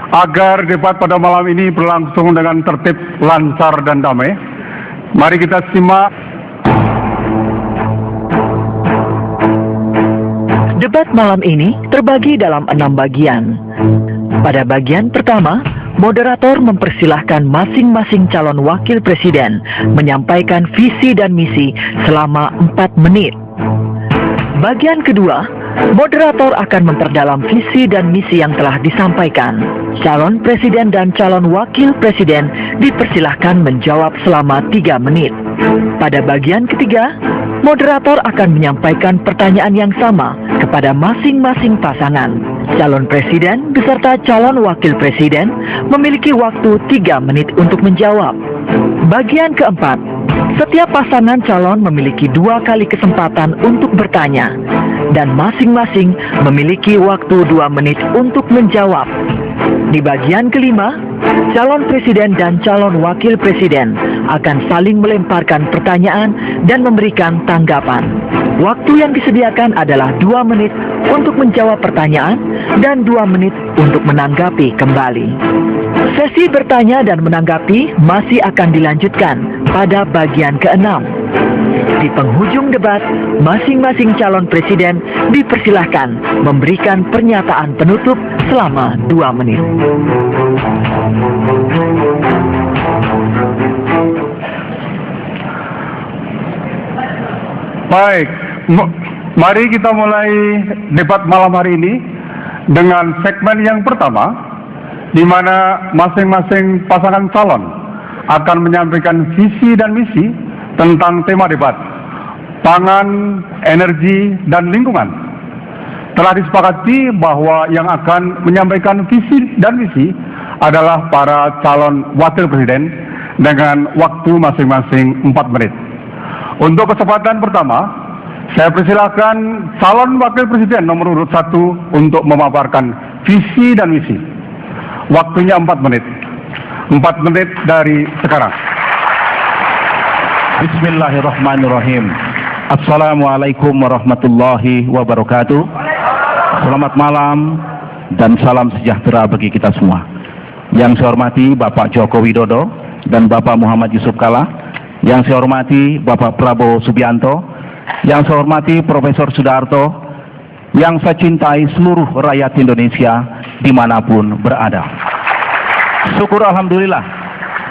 Agar debat pada malam ini berlangsung dengan tertib, lancar, dan damai, mari kita simak. Debat malam ini terbagi dalam 6 bagian. Pada bagian pertama, moderator mempersilahkan masing-masing calon wakil presiden menyampaikan visi dan misi selama 4 menit. Bagian kedua, moderator akan memperdalam visi dan misi yang telah disampaikan. Calon presiden dan calon wakil presiden dipersilahkan menjawab selama 3 menit. Pada bagian ketiga, moderator akan menyampaikan pertanyaan yang sama kepada masing-masing pasangan. Calon presiden beserta calon wakil presiden memiliki waktu 3 menit untuk menjawab. Bagian keempat, setiap pasangan calon memiliki 2 kali kesempatan untuk bertanya, dan masing-masing memiliki waktu 2 menit untuk menjawab. Di bagian kelima, calon presiden dan calon wakil presiden akan saling melemparkan pertanyaan dan memberikan tanggapan. Waktu yang disediakan adalah 2 menit untuk menjawab pertanyaan dan 2 menit untuk menanggapi kembali. Sesi bertanya dan menanggapi masih akan dilanjutkan pada bagian ke-6. Di penghujung debat, masing-masing calon presiden dipersilahkan memberikan pernyataan penutup selama 2 menit. Baik, mari kita mulai debat malam hari ini dengan segmen yang pertama, di mana masing-masing pasangan calon akan menyampaikan visi dan misi tentang tema debat, pangan, energi, dan lingkungan. Telah disepakati bahwa yang akan menyampaikan visi dan misi adalah para calon wakil presiden dengan waktu masing-masing 4 menit. Untuk kesempatan pertama, saya persilahkan calon wakil presiden nomor urut 1 untuk memaparkan visi dan misi. Waktunya 4 menit. 4 menit dari sekarang. Bismillahirrahmanirrahim. Assalamualaikum warahmatullahi wabarakatuh. Selamat malam dan salam sejahtera bagi kita semua. Yang saya hormati Bapak Joko Widodo dan Bapak Muhammad Yusuf Kalla. Yang saya hormati Bapak Prabowo Subianto. Yang saya hormati Profesor Sudarto. Yang saya cintai seluruh rakyat Indonesia dimanapun berada. Syukur alhamdulillah,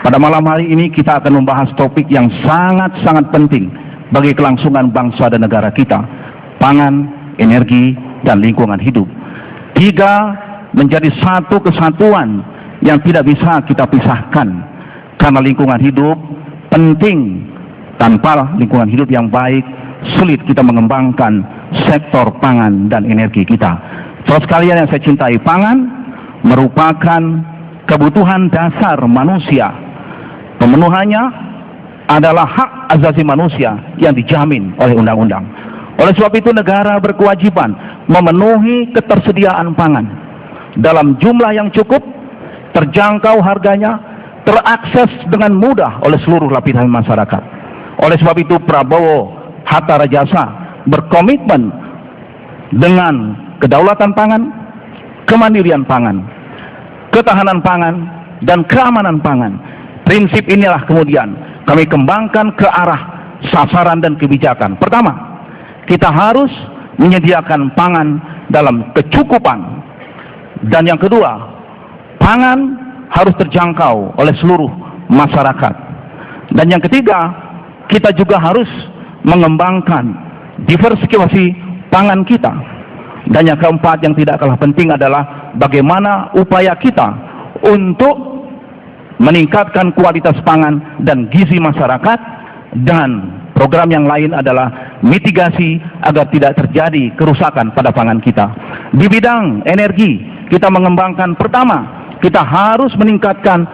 pada malam hari ini kita akan membahas topik yang sangat-sangat penting bagi kelangsungan bangsa dan negara kita, pangan, energi, dan lingkungan hidup. 3 menjadi satu kesatuan yang tidak bisa kita pisahkan, karena lingkungan hidup penting. Tanpa lingkungan hidup yang baik, sulit kita mengembangkan sektor pangan dan energi kita. Saudara sekalian yang saya cintai, pangan merupakan kebutuhan dasar manusia. Pemenuhannya adalah hak asasi manusia yang dijamin oleh undang-undang. Oleh sebab itu negara berkewajiban memenuhi ketersediaan pangan dalam jumlah yang cukup, terjangkau harganya, terakses dengan mudah oleh seluruh lapisan masyarakat. Oleh sebab itu Prabowo Hatta Rajasa berkomitmen dengan kedaulatan pangan, kemandirian pangan, ketahanan pangan, dan keamanan pangan. Prinsip inilah kemudian kami kembangkan ke arah sasaran dan kebijakan. Pertama, kita harus menyediakan pangan dalam kecukupan. Dan yang kedua, pangan harus terjangkau oleh seluruh masyarakat. Dan yang ketiga, kita juga harus mengembangkan diversifikasi pangan kita. Dan yang keempat yang tidak kalah penting adalah bagaimana upaya kita untuk meningkatkan kualitas pangan dan gizi masyarakat, dan program yang lain adalah mitigasi agar tidak terjadi kerusakan pada pangan kita. Di bidang energi, kita mengembangkan, pertama, kita harus meningkatkan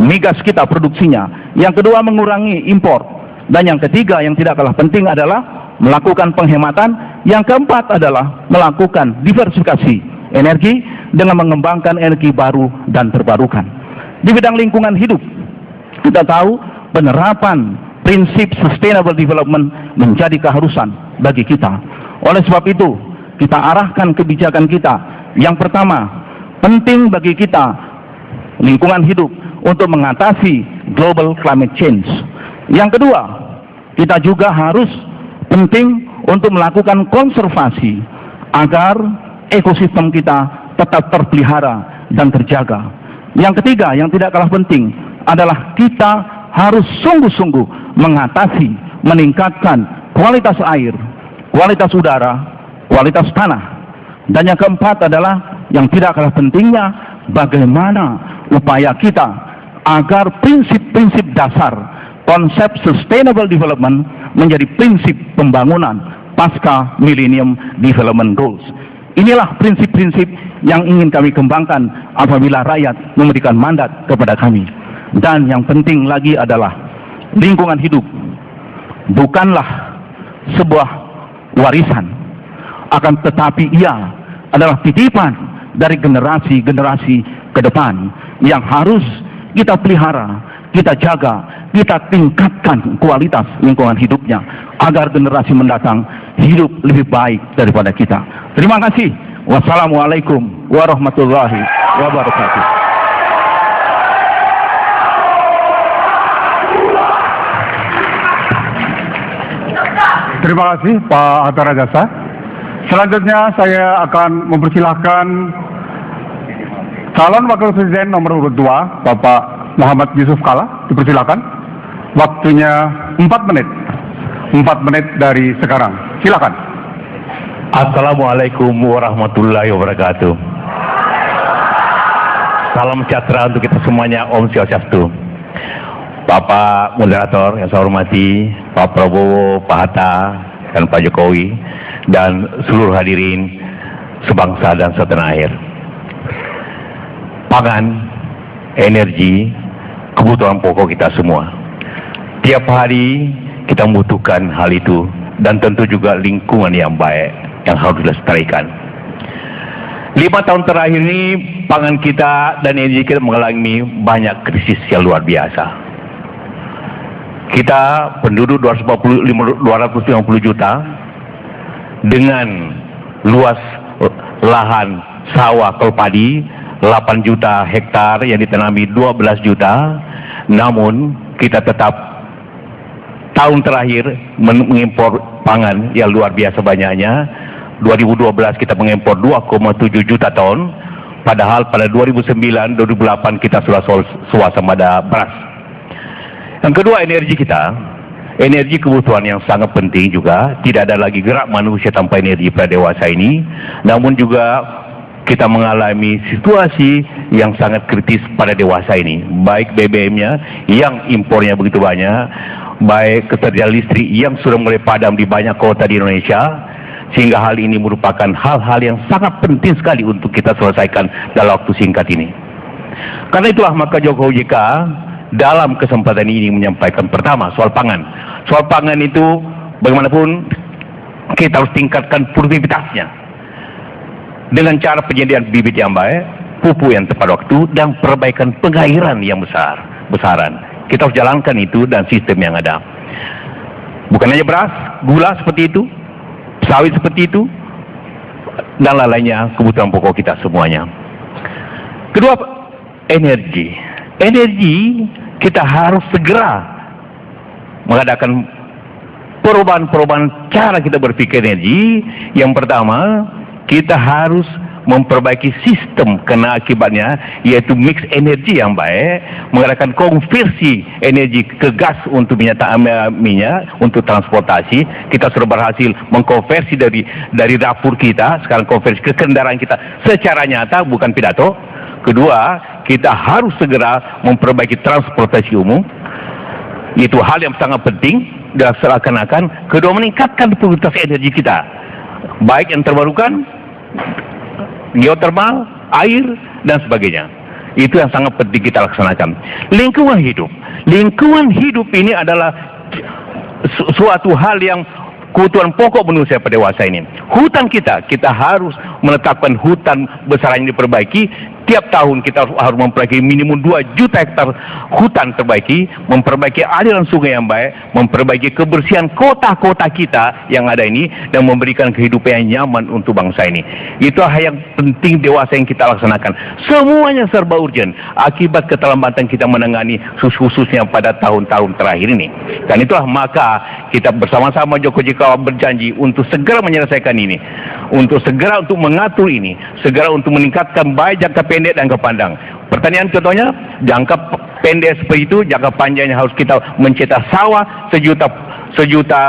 migas kita produksinya. Yang kedua, mengurangi impor. Dan yang ketiga yang tidak kalah penting adalah melakukan penghematan. Yang keempat adalah melakukan diversifikasi energi dengan mengembangkan energi baru dan terbarukan. Di bidang lingkungan hidup, kita tahu penerapan prinsip sustainable development menjadi keharusan bagi kita. Oleh sebab itu, kita arahkan kebijakan kita. Yang pertama, penting bagi kita lingkungan hidup untuk mengatasi global climate change. Yang kedua, kita juga harus penting untuk melakukan konservasi agar ekosistem kita tetap terpelihara dan terjaga. Yang ketiga, yang tidak kalah penting adalah kita harus sungguh-sungguh mengatasi, meningkatkan kualitas air, kualitas udara, kualitas tanah. Dan yang keempat adalah yang tidak kalah pentingnya, bagaimana upaya kita agar prinsip-prinsip dasar konsep sustainable development menjadi prinsip pembangunan pasca Millennium Development Goals. Inilah prinsip-prinsip yang ingin kami kembangkan apabila rakyat memberikan mandat kepada kami. Dan yang penting lagi adalah lingkungan hidup bukanlah sebuah warisan, akan tetapi ia adalah titipan dari generasi-generasi ke depan yang harus kita pelihara, kita jaga, kita tingkatkan kualitas lingkungan hidupnya agar generasi mendatang hidup lebih baik daripada kita. Terima kasih. Wassalamualaikum warahmatullahi wabarakatuh. Terima kasih Pak Hatta Rajasa. Selanjutnya saya akan mempersilahkan calon wakil presiden nomor urut 2, Bapak Muhammad Yusuf Kalla. Dipersilakan. Waktunya 4 menit. 4 menit dari sekarang. Silakan. Assalamualaikum warahmatullahi wabarakatuh. Salam sejahtera untuk kita semuanya. Om Swastiastu. Bapak moderator yang saya hormati, Pak Prabowo, Pak Hatta, dan Pak Jokowi, dan seluruh hadirin sebangsa dan setanah air. Pangan, energi, kebutuhan pokok kita semua. Tiap hari kita membutuhkan hal itu, dan tentu juga lingkungan yang baik yang harus dilestarikan. 5 tahun terakhir ini pangan kita dan energi kita mengalami banyak krisis yang luar biasa. Kita penduduk 250 juta dengan luas lahan sawah kelapa padi 8 juta hektar yang ditanami 12 juta, namun kita tetap tahun terakhir mengimpor pangan yang luar biasa banyaknya. 2012 kita mengimpor 2,7 juta ton, padahal pada 2009-2008 kita sudah swasembada beras. Yang kedua, energi kita, energi kebutuhan yang sangat penting juga. Tidak ada lagi gerak manusia tanpa energi pada dewasa ini. Namun juga kita mengalami situasi yang sangat kritis pada dewasa ini. Baik BBM-nya yang impornya begitu banyak, baik ketersediaan listrik yang sudah mulai padam di banyak kota di Indonesia. Sehingga hal ini merupakan hal-hal yang sangat penting sekali untuk kita selesaikan dalam waktu singkat ini. Karena itulah maka Jokowi JK dalam kesempatan ini menyampaikan pertama soal pangan. Soal pangan itu bagaimanapun kita harus tingkatkan produktivitasnya dengan cara penyediaan bibit yang baik, pupuk yang tepat waktu, dan perbaikan pengairan yang besaran. Kita harus jalankan itu dan sistem yang ada. Bukan hanya beras, gula seperti itu, sawit seperti itu, dan lainnya kebutuhan pokok kita semuanya. Kedua, energi. Energi kita harus segera mengadakan perubahan-perubahan cara kita berpikir energi. Yang pertama, kita harus memperbaiki sistem karena akibatnya yaitu mix energi yang baik, mengadakan konversi energi ke gas untuk minyak untuk transportasi. Kita sudah berhasil mengkonversi dari dapur kita, sekarang konversi ke kendaraan kita secara nyata, bukan pidato. Kedua, kita harus segera memperbaiki transportasi umum. Itu hal yang sangat penting dilaksanakan. Kedua, meningkatkan produktivitas energi kita, baik yang terbarukan, geotermal, air, dan sebagainya. Itu yang sangat penting kita laksanakan. Lingkungan hidup. Lingkungan hidup ini adalah suatu hal yang kebutuhan pokok manusia pada dewasa ini. Hutan kita harus menetapkan hutan besar yang diperbaiki. Tiap tahun kita harus memperbaiki minimum 2 juta hektar hutan terbaiki, memperbaiki aliran sungai yang baik, memperbaiki kebersihan kota-kota kita yang ada ini, dan memberikan kehidupan yang nyaman untuk bangsa ini. Itu hal yang penting dewasa yang kita laksanakan. Semuanya serba urgent akibat keterlambatan kita menangani khususnya pada tahun-tahun terakhir ini. Dan itulah maka kita bersama-sama Joko JK berjanji untuk segera menyelesaikan ini, untuk segera untuk mengatur ini, segera untuk meningkatkan baik jangka pendek dan jangka pandang. Pertanian contohnya, jangka pendek seperti itu, jangka panjangnya harus kita mencetak sawah sejuta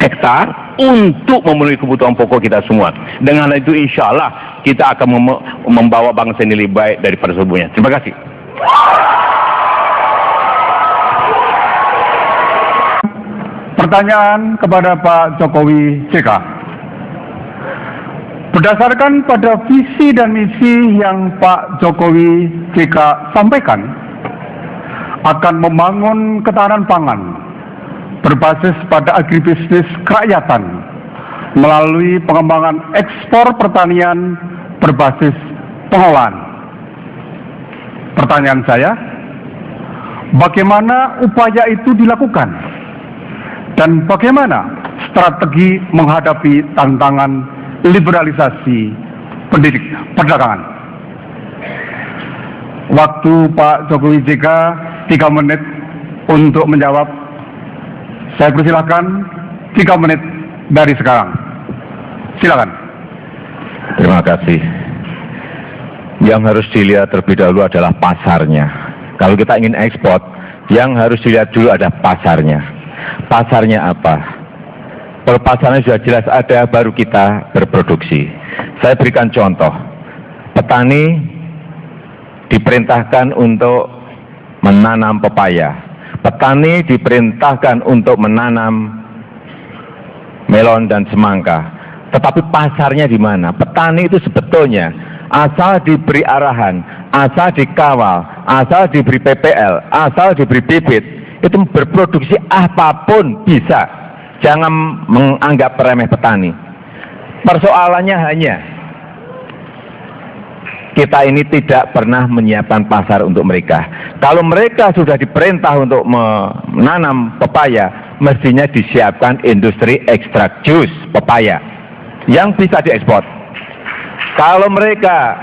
hektar untuk memenuhi kebutuhan pokok kita semua. Dengan itu insya Allah kita akan membawa bangsa ini lebih baik daripada sebelumnya. Terima kasih. Pertanyaan kepada Pak Jokowi JK. Berdasarkan pada visi dan misi yang Pak Jokowi JK sampaikan, akan membangun ketahanan pangan berbasis pada agribisnis kerakyatan melalui pengembangan ekspor pertanian berbasis pengolahan. Pertanyaan saya, bagaimana upaya itu dilakukan? Dan bagaimana strategi menghadapi tantangan liberalisasi perdagangan? Waktu Pak Jokowi JK 3 menit untuk menjawab. Saya persilahkan 3 menit dari sekarang. Silakan. Terima kasih. Yang harus dilihat terlebih dahulu adalah pasarnya. Kalau kita ingin ekspor, yang harus dilihat dulu ada pasarnya. Pasarnya apa? Kalau pasarnya sudah jelas ada, baru kita berproduksi. Saya berikan contoh. Petani diperintahkan untuk menanam pepaya. Petani diperintahkan untuk menanam melon dan semangka. Tetapi pasarnya di mana? Petani itu sebetulnya asal diberi arahan, asal dikawal, asal diberi PPL, asal diberi bibit, itu berproduksi apapun bisa. Jangan menganggap remeh petani. Persoalannya hanya kita ini tidak pernah menyiapkan pasar untuk mereka. Kalau mereka sudah diperintah untuk menanam pepaya, mestinya disiapkan industri ekstrak jus pepaya yang bisa diekspor. Kalau mereka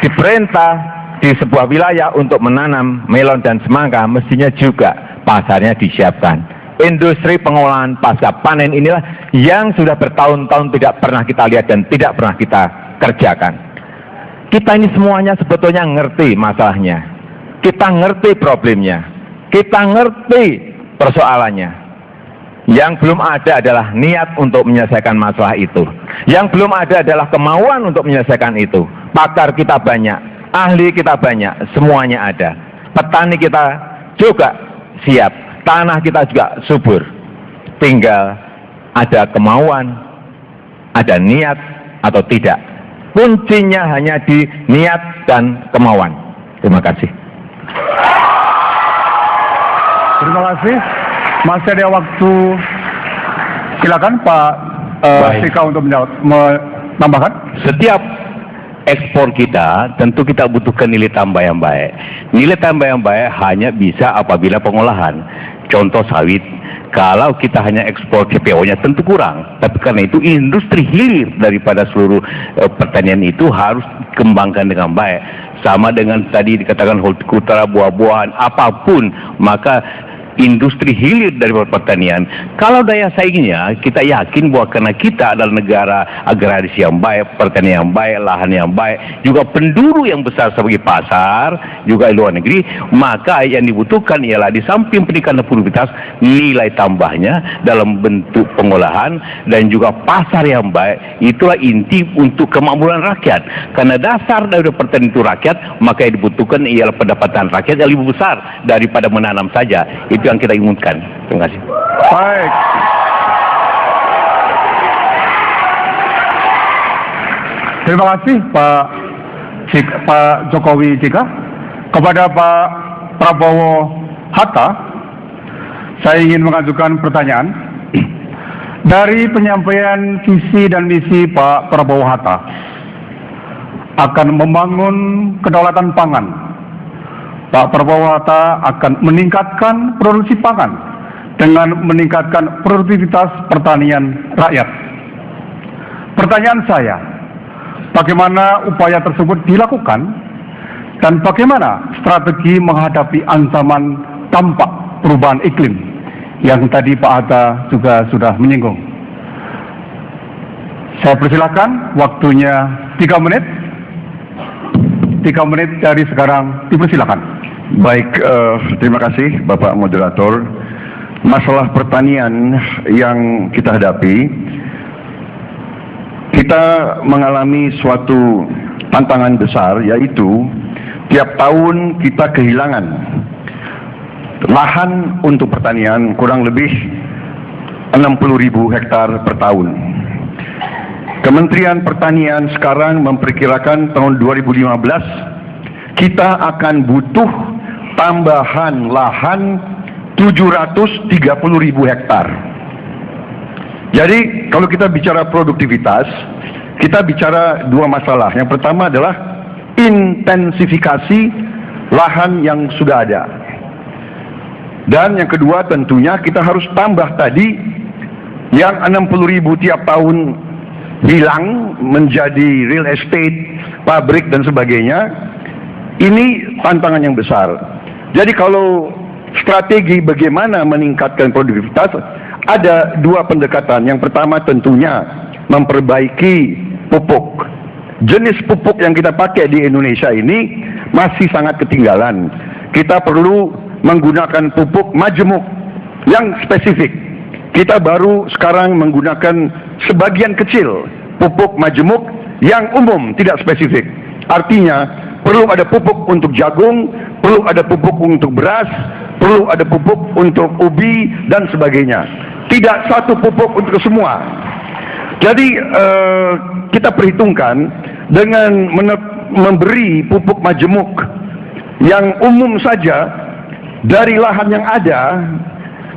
diperintah di sebuah wilayah untuk menanam melon dan semangka, mestinya juga pasarnya disiapkan. Industri pengolahan pasca panen inilah yang sudah bertahun-tahun tidak pernah kita lihat dan tidak pernah kita kerjakan. Kita ini semuanya sebetulnya ngerti masalahnya. Kita ngerti problemnya. Kita ngerti persoalannya. Yang belum ada adalah niat untuk menyelesaikan masalah itu. Yang belum ada adalah kemauan untuk menyelesaikan itu. Pakar kita banyak, ahli kita banyak, semuanya ada. Petani kita juga siap, tanah kita juga subur. Tinggal ada kemauan, ada niat atau tidak. Kuncinya hanya di niat dan kemauan. Terima kasih. Terima kasih. Masih ada waktu. Silakan Pak JK untuk menambahkan. Setiap ekspor kita tentu kita butuhkan nilai tambah yang baik. Nilai tambah yang baik hanya bisa apabila pengolahan. Contoh sawit. Kalau kita hanya ekspor CPO-nya tentu kurang. Tapi karena itu industri hilir daripada seluruh pertanian itu harus dikembangkan dengan baik. Sama dengan tadi dikatakan hortikultura, buah-buahan, apapun. Maka industri hilir dari pertanian. Kalau daya saingnya, kita yakin bahwa karena kita adalah negara agraris yang baik, pertanian yang baik, lahan yang baik, juga penduduk yang besar sebagai pasar, juga di luar negeri, maka yang dibutuhkan ialah di samping peningkatan produktivitas, nilai tambahnya dalam bentuk pengolahan dan juga pasar yang baik. Itulah inti untuk kemakmuran rakyat. Karena dasar dari pertanian itu rakyat, maka yang dibutuhkan ialah pendapatan rakyat yang lebih besar daripada menanam saja. Itu yang kita inginkan. Terima kasih. Baik. Terima kasih Pak Jokowi JK. Kepada Pak Prabowo Hatta, saya ingin mengajukan pertanyaan. Dari penyampaian visi dan misi Pak Prabowo Hatta, akan membangun kedaulatan pangan. Pak Prabowo Hatta akan meningkatkan produksi pangan dengan meningkatkan produktivitas pertanian rakyat. Pertanyaan saya, bagaimana upaya tersebut dilakukan dan bagaimana strategi menghadapi ancaman dampak perubahan iklim yang tadi Pak Hatta juga sudah menyinggung. Saya persilakan, waktunya 3 menit. 3 menit dari sekarang, dipersilakan. Baik, terima kasih Bapak Moderator. Masalah pertanian yang kita hadapi, kita mengalami suatu tantangan besar, yaitu tiap tahun kita kehilangan lahan untuk pertanian kurang lebih 60.000 hektar per tahun. Kementerian Pertanian sekarang memperkirakan tahun 2015 kita akan butuh tambahan lahan 730.000 hektar. Jadi kalau kita bicara produktivitas, kita bicara dua masalah. Yang pertama adalah intensifikasi lahan yang sudah ada. Dan yang kedua tentunya kita harus tambah tadi yang 60.000 tiap tahun hilang menjadi real estate, pabrik dan sebagainya. Ini tantangan yang besar. Jadi kalau strategi bagaimana meningkatkan produktivitas, ada dua pendekatan. Yang pertama tentunya memperbaiki pupuk. Jenis pupuk yang kita pakai di Indonesia ini masih sangat ketinggalan. Kita perlu menggunakan pupuk majemuk yang spesifik. Kita baru sekarang menggunakan sebagian kecil pupuk majemuk yang umum, tidak spesifik. Artinya perlu ada pupuk untuk jagung, perlu ada pupuk untuk beras, perlu ada pupuk untuk ubi dan sebagainya. Tidak satu pupuk untuk semua. Jadi kita perhitungkan dengan memberi pupuk majemuk yang umum saja dari lahan yang ada,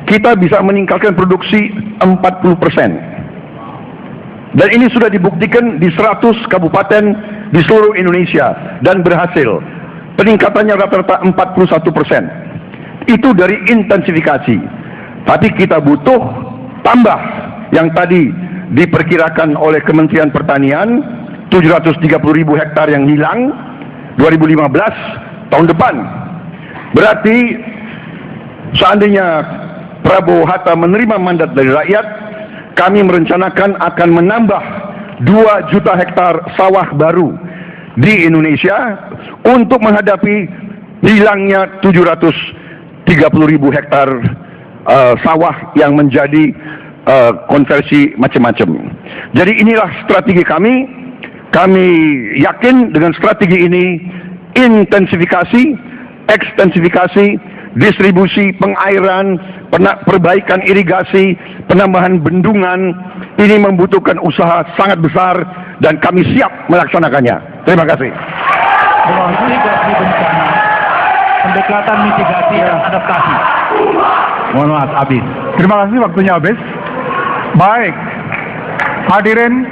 kita bisa meningkatkan produksi 40%. Dan ini sudah dibuktikan di 100 kabupaten di seluruh Indonesia dan berhasil. Peningkatannya rata-rata 41%. Itu dari intensifikasi. Tapi kita butuh tambah yang tadi diperkirakan oleh Kementerian Pertanian 730.000 hektar yang hilang 2015 tahun depan. Berarti seandainya Prabowo Hatta menerima mandat dari rakyat, kami merencanakan akan menambah 2 juta hektar sawah baru di Indonesia untuk menghadapi hilangnya 730.000 hektar sawah yang menjadi konversi macam-macam. Jadi inilah strategi kami. Kami yakin dengan strategi ini, intensifikasi, ekstensifikasi, distribusi pengairan, perbaikan irigasi, penambahan bendungan, ini membutuhkan usaha sangat besar dan kami siap melaksanakannya. Terima kasih. Mitigasi bencana, pendekatan mitigasi dan adaptasi. Mohon maaf, habis. Terima kasih, waktunya habis. Baik, hadirin.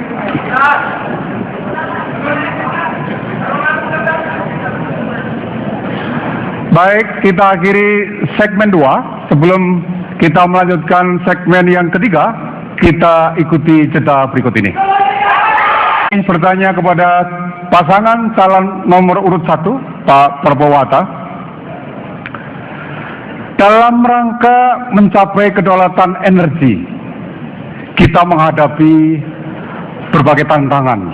Baik, kita akhiri segmen 2. Sebelum kita melanjutkan segmen yang ketiga, kita ikuti jeda berikut ini. Bertanya kepada pasangan calon nomor urut 1, Pak Prabowo Hatta. Dalam rangka mencapai kedaulatan energi, kita menghadapi berbagai tantangan.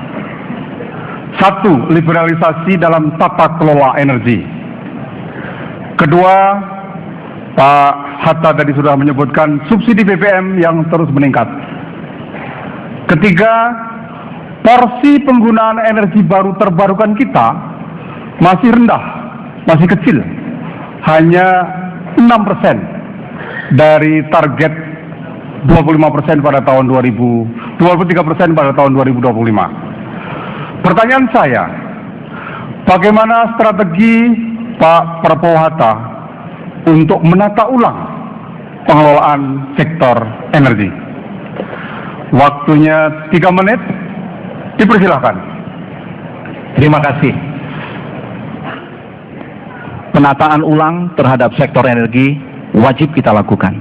1. Liberalisasi dalam tata kelola energi. Kedua, Pak Hatta tadi sudah menyebutkan subsidi BBM yang terus meningkat. Ketiga, porsi penggunaan energi baru terbarukan kita masih rendah, masih kecil. Hanya 6% dari target 25% pada tahun 23% pada tahun 2025. Pertanyaan saya, bagaimana strategi Pak Prabowo Hatta untuk menata ulang pengelolaan sektor energi? Waktunya 3 menit, dipersilakan. Terima kasih. Penataan ulang terhadap sektor energi wajib kita lakukan.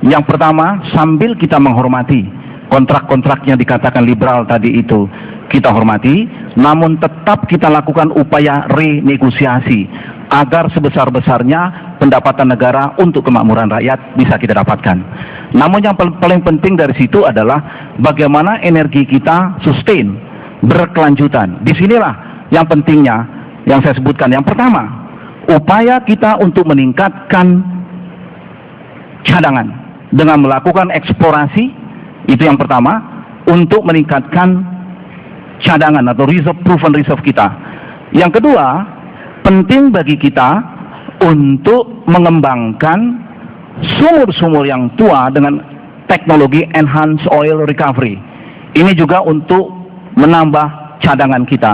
Yang pertama, sambil kita menghormati kontrak-kontrak yang dikatakan liberal tadi itu, kita hormati, namun tetap kita lakukan upaya renegosiasi agar sebesar-besarnya pendapatan negara untuk kemakmuran rakyat bisa kita dapatkan. Namun yang paling penting dari situ adalah bagaimana energi kita sustain, berkelanjutan. Disinilah yang pentingnya yang saya sebutkan. Yang pertama, upaya kita untuk meningkatkan cadangan dengan melakukan eksplorasi, itu yang pertama, untuk meningkatkan cadangan atau reserve, proven reserve kita. Yang kedua, penting bagi kita untuk mengembangkan sumur-sumur yang tua dengan teknologi enhanced oil recovery. Ini juga untuk menambah cadangan kita.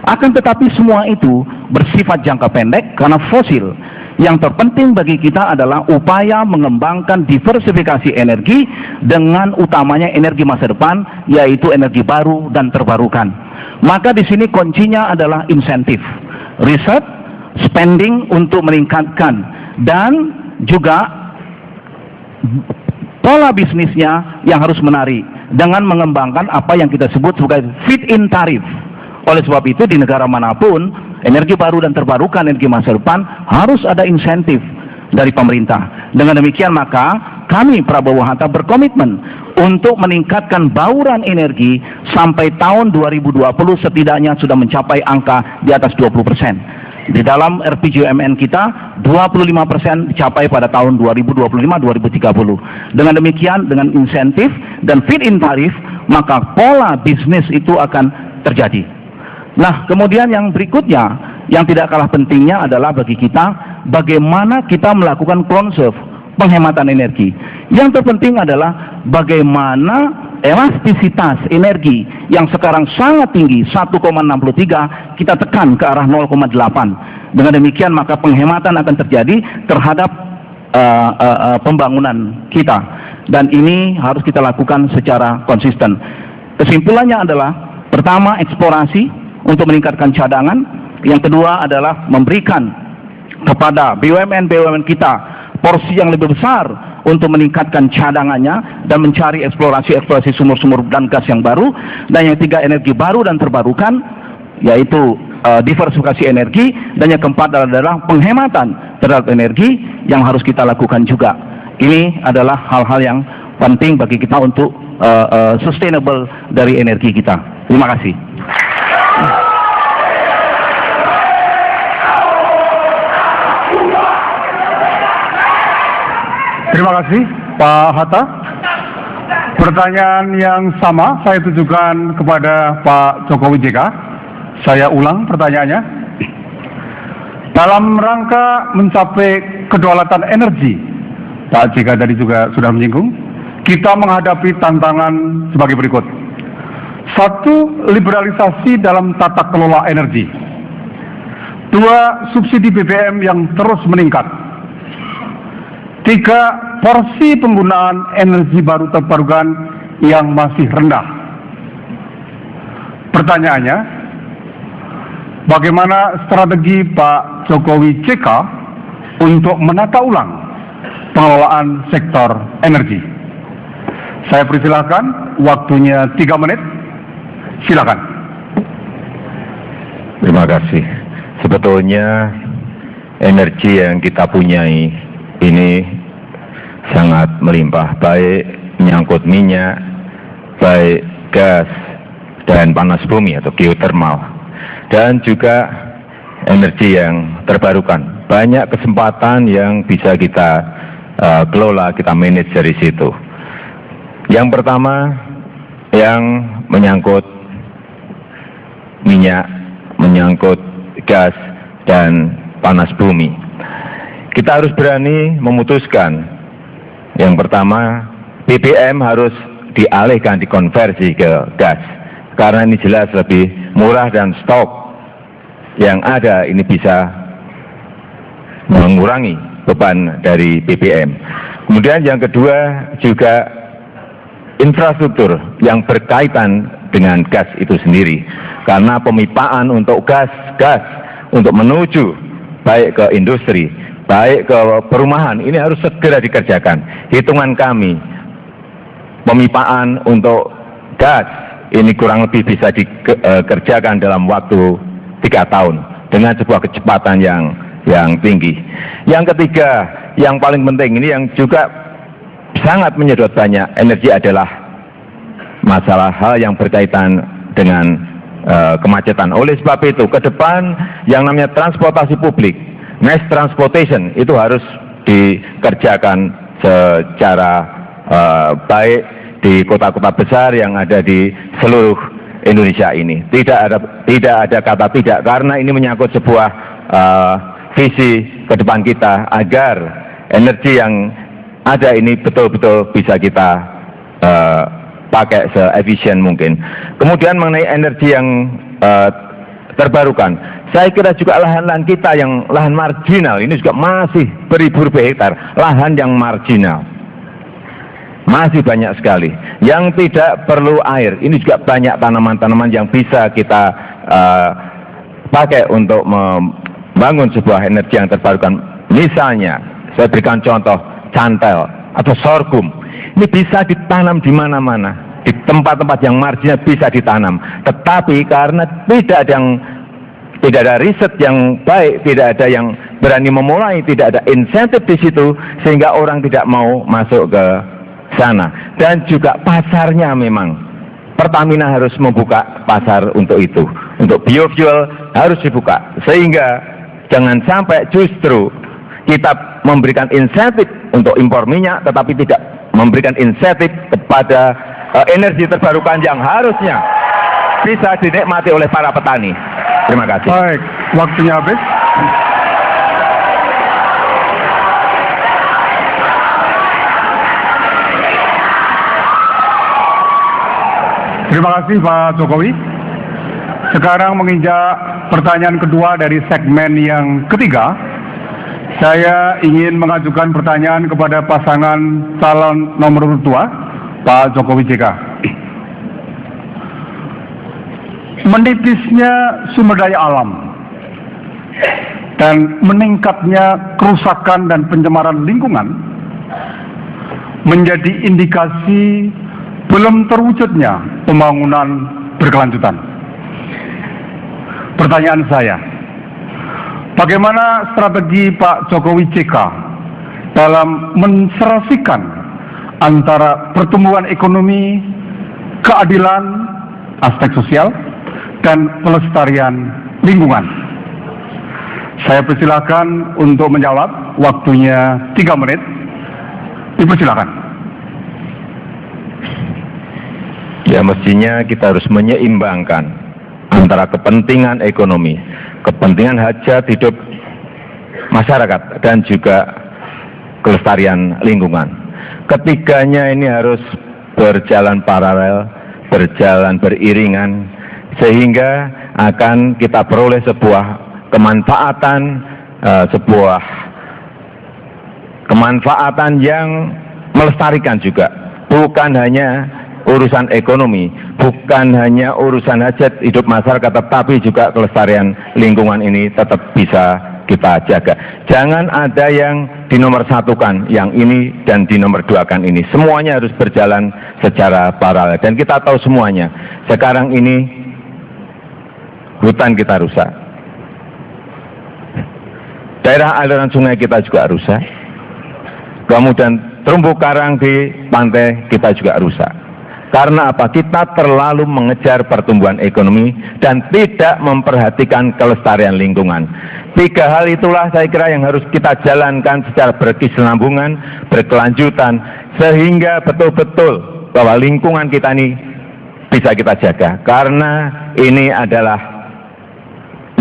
Akan tetapi semua itu bersifat jangka pendek karena fosil. Yang terpenting bagi kita adalah upaya mengembangkan diversifikasi energi dengan utamanya energi masa depan, yaitu energi baru dan terbarukan. Maka di sini kuncinya adalah insentif, riset, spending untuk meningkatkan, dan juga pola bisnisnya yang harus menarik dengan mengembangkan apa yang kita sebut sebagai feed-in tarif. Oleh sebab itu di negara manapun energi baru dan terbarukan, energi masa depan harus ada insentif dari pemerintah. Dengan demikian maka kami Prabowo Hatta berkomitmen untuk meningkatkan bauran energi sampai tahun 2020 setidaknya sudah mencapai angka di atas 20%. Di dalam RPJMN kita 25% dicapai pada tahun 2025-2030. Dengan demikian, dengan insentif dan feed-in tarif, maka pola bisnis itu akan terjadi. Nah, kemudian yang berikutnya, yang tidak kalah pentingnya adalah bagi kita, bagaimana kita melakukan conserve, penghematan energi. Yang terpenting adalah bagaimana elastisitas energi yang sekarang sangat tinggi, 1,63, kita tekan ke arah 0,8. Dengan demikian maka penghematan akan terjadi terhadap pembangunan kita. Dan ini harus kita lakukan secara konsisten. Kesimpulannya adalah, pertama, eksplorasi untuk meningkatkan cadangan. Yang kedua adalah memberikan kepada BUMN-BUMN kita porsi yang lebih besar untuk meningkatkan cadangannya dan mencari eksplorasi sumur-sumur dan gas yang baru. Dan yang ketiga, energi baru dan terbarukan, yaitu diversifikasi energi. Dan yang keempat adalah penghematan terhadap energi yang harus kita lakukan juga. Ini adalah hal-hal yang penting bagi kita untuk sustainable dari energi kita. Terima kasih. Terima kasih Pak Hatta. Pertanyaan yang sama saya tujukan kepada Pak Jokowi JK. Saya ulang pertanyaannya. Dalam rangka mencapai kedaulatan energi, Pak JK tadi juga sudah menyinggung, kita menghadapi tantangan sebagai berikut. 1. Liberalisasi dalam tata kelola energi. 2. Subsidi BBM yang terus meningkat. 3. Porsi penggunaan energi baru terbarukan yang masih rendah. Pertanyaannya, bagaimana strategi Pak Jokowi JK untuk menata ulang pengelolaan sektor energi? Saya persilahkan, waktunya 3 menit. Silakan. Terima kasih. Sebetulnya energi yang kita punyai ini sangat melimpah, baik menyangkut minyak, baik gas dan panas bumi atau geothermal, dan juga energi yang terbarukan. Banyak kesempatan yang bisa kita kelola, kita manage dari situ. Yang pertama, yang menyangkut minyak, menyangkut gas dan panas bumi. Kita harus berani memutuskan. Yang pertama, BBM harus dialihkan, dikonversi ke gas. Karena ini jelas lebih murah dan stok yang ada ini bisa mengurangi beban dari BBM. Kemudian yang kedua juga infrastruktur yang berkaitan dengan gas itu sendiri. Karena pemipaan untuk gas untuk menuju baik ke industri, baik ke perumahan, ini harus segera dikerjakan. Hitungan kami, pemipaan untuk gas ini kurang lebih bisa dikerjakan dalam waktu 3 tahun dengan sebuah kecepatan yang tinggi. Yang ketiga, yang paling penting ini yang juga sangat menyedot banyak energi adalah masalah hal yang berkaitan dengan kemacetan. Oleh sebab itu, ke depan yang namanya transportasi publik, mass transportation, itu harus dikerjakan secara baik di kota-kota besar yang ada di seluruh Indonesia ini. Tidak ada kata tidak, karena ini menyangkut sebuah visi ke depan kita agar energi yang ada ini betul-betul bisa kita pakai se-efisien mungkin. Kemudian mengenai energi yang terbarukan, saya kira juga lahan-lahan kita yang lahan marginal ini juga masih beribu-ribu hektar lahan yang marginal. Masih banyak sekali yang tidak perlu air. Ini juga banyak tanaman-tanaman yang bisa kita pakai untuk membangun sebuah energi yang terbarukan. Misalnya, saya berikan contoh cantel atau sorghum. Ini bisa ditanam di mana-mana, di tempat-tempat yang marginal bisa ditanam. Tetapi karena tidak ada riset yang baik, tidak ada yang berani memulai, tidak ada insentif di situ, sehingga orang tidak mau masuk ke sana. Dan juga pasarnya, memang Pertamina harus membuka pasar untuk itu. Untuk biofuel harus dibuka, sehingga jangan sampai justru kita memberikan insentif untuk impor minyak tetapi tidak memberikan insentif kepada energi terbarukan yang harusnya bisa dinikmati oleh para petani. Terima kasih. Baik, waktunya habis. Terima kasih Pak Jokowi. Sekarang menginjak pertanyaan kedua dari segmen yang ketiga. Saya ingin mengajukan pertanyaan kepada pasangan calon nomor 2, Pak Jokowi JK. Menipisnya sumber daya alam dan meningkatnya kerusakan dan pencemaran lingkungan menjadi indikasi belum terwujudnya pembangunan berkelanjutan. Pertanyaan saya, bagaimana strategi Pak Jokowi JK dalam menserasikan antara pertumbuhan ekonomi, keadilan, aspek sosial, dan pelestarian lingkungan? Saya persilakan untuk menjawab, waktunya 3 menit. Dipersilakan. Ya, mestinya kita harus menyeimbangkan antara kepentingan ekonomi, kepentingan hajat hidup masyarakat, dan juga kelestarian lingkungan. Ketiganya ini harus berjalan paralel, berjalan beriringan, sehingga akan kita peroleh sebuah kemanfaatan yang melestarikan juga, bukan hanya urusan ekonomi, bukan hanya urusan hajat hidup masyarakat, tetapi juga kelestarian lingkungan ini tetap bisa kita jaga. Jangan ada yang dinomorsatukan yang ini dan dinomorduakan ini. Semuanya harus berjalan secara paralel. Dan kita tahu semuanya, sekarang ini hutan kita rusak, daerah aliran sungai kita juga rusak, kemudian terumbu karang di pantai kita juga rusak. Karena apa? Kita terlalu mengejar pertumbuhan ekonomi dan tidak memperhatikan kelestarian lingkungan. 3 hal itulah saya kira yang harus kita jalankan secara berkesinambungan, berkelanjutan, sehingga betul-betul bahwa lingkungan kita ini bisa kita jaga. Karena ini adalah